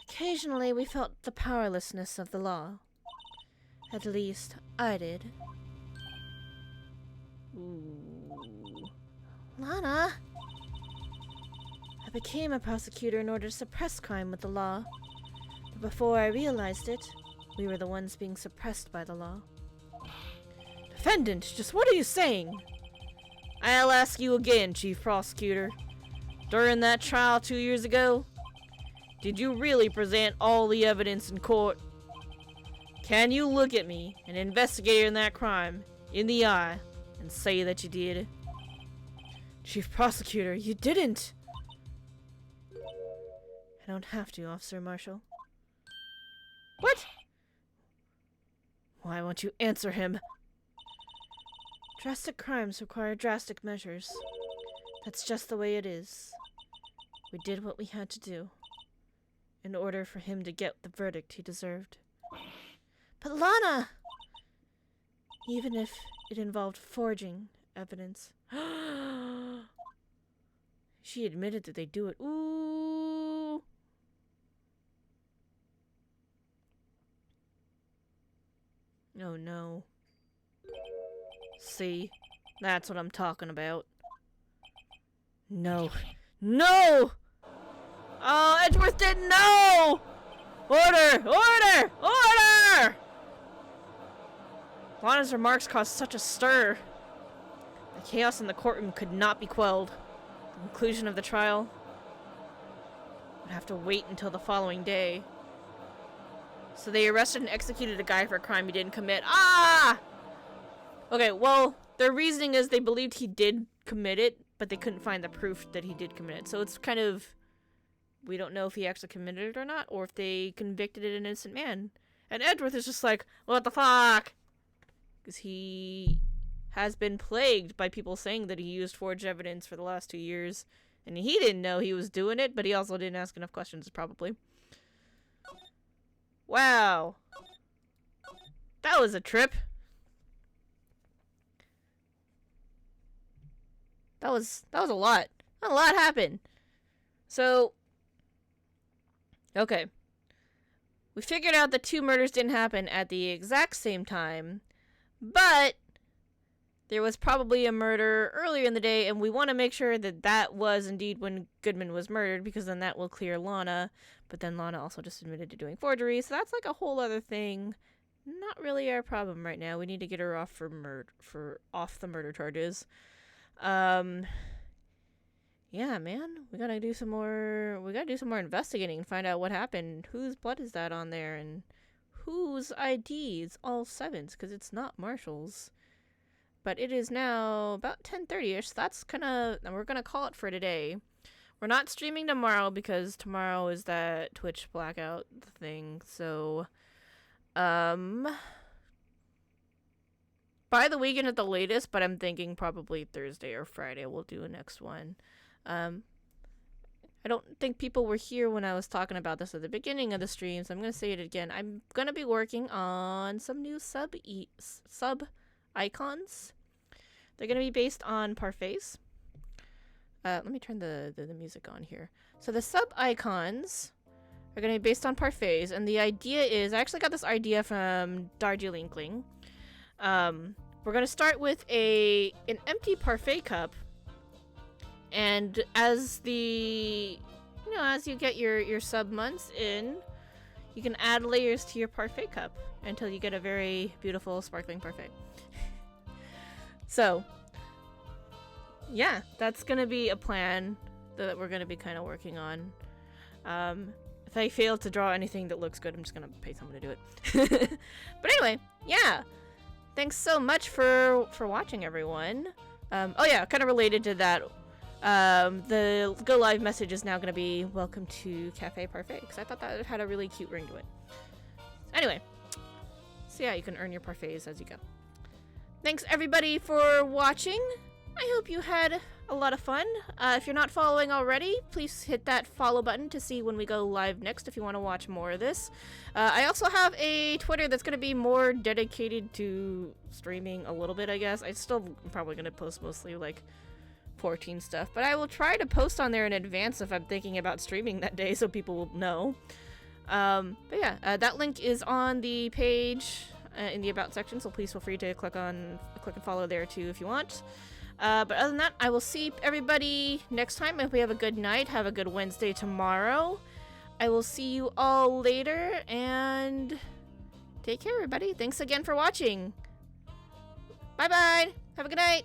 occasionally we felt the powerlessness of the law. At least, I did. Ooh. Lana! I became a prosecutor in order to suppress crime with the law. But before I realized it, we were the ones being suppressed by the law. Defendant, just what are you saying? I'll ask you again, Chief Prosecutor. During that trial 2 years ago, did you really present all the evidence in court? Can you look at me, an investigator in that crime, in the eye, and say that you did? Chief Prosecutor, you didn't! I don't have to, Officer Marshall. What? Why won't you answer him? Drastic crimes require drastic measures. That's just the way it is. We did what we had to do in order for him to get the verdict he deserved. But Lana! Even if it involved forging evidence. She admitted that they do it. Ooh! Oh no. See? That's what I'm talking about. No. No! Oh, Edgeworth didn't know! Order! Order! Order! Lana's remarks caused such a stir. The chaos in the courtroom could not be quelled. The conclusion of the trial would have to wait until the following day. So they arrested and executed a guy for a crime he didn't commit. Ah! Okay, well, their reasoning is they believed he did commit it, but they couldn't find the proof that he did commit it. So it's kind of... we don't know if he actually committed it or not, or if they convicted an innocent man. And Edgeworth is just like, what the fuck? Because he has been plagued by people saying that he used forged evidence for the last 2 years. And he didn't know he was doing it, but he also didn't ask enough questions, probably. Wow. That was a trip. That was a lot. A lot happened. So... okay. We figured out that 2 murders didn't happen at the exact same time, but there was probably a murder earlier in the day, and we want to make sure that that was indeed when Goodman was murdered, because then that will clear Lana, but then Lana also just admitted to doing forgery, so that's like a whole other thing. Not really our problem right now. We need to get her off off the murder charges. Yeah, man, we gotta do some more investigating and find out what happened. Whose blood is that on there, and whose ID is all 7s, because it's not Marshall's. But it is now about 10:30ish, so that's we're gonna call it for today. We're not streaming tomorrow because tomorrow is that Twitch blackout thing, so, by the weekend at the latest, but I'm thinking probably Thursday or Friday we'll do a next one. I don't think people were here when I was talking about this at the beginning of the stream, so I'm going to say it again. I'm going to be working on some new sub icons. They're going to be based on parfaits. Let me turn the music on here. So the sub icons are going to be based on parfaits, and the idea is, I actually got this idea from Darjeelingling. We're going to start with an empty parfait cup. And as you get your sub months in, you can add layers to your parfait cup until you get a very beautiful sparkling parfait. So, yeah, that's gonna be a plan that we're gonna be kind of working on. If I fail to draw anything that looks good, I'm just gonna pay someone to do it. But anyway, yeah, thanks so much for watching, everyone. Oh yeah, kind of related to that. The go live message is now going to be welcome to Cafe Parfait, because I thought that had a really cute ring to it. Anyway, so yeah, you can earn your parfaits as you go. Thanks everybody for watching. I hope you had a lot of fun. If you're not following already, please hit that follow button to see when we go live next if you want to watch more of this. I also have a Twitter that's going to be more dedicated to streaming a little bit, I guess. I still probably going to post mostly like 14 stuff, but I will try to post on there in advance if I'm thinking about streaming that day so people will know. But yeah, that link is on the page in the About section, so please feel free to click and follow there too if you want. But other than that, I will see everybody next time. If we have a good night, have a good Wednesday tomorrow. I will see you all later, and take care, everybody. Thanks again for watching. Bye-bye. Have a good night.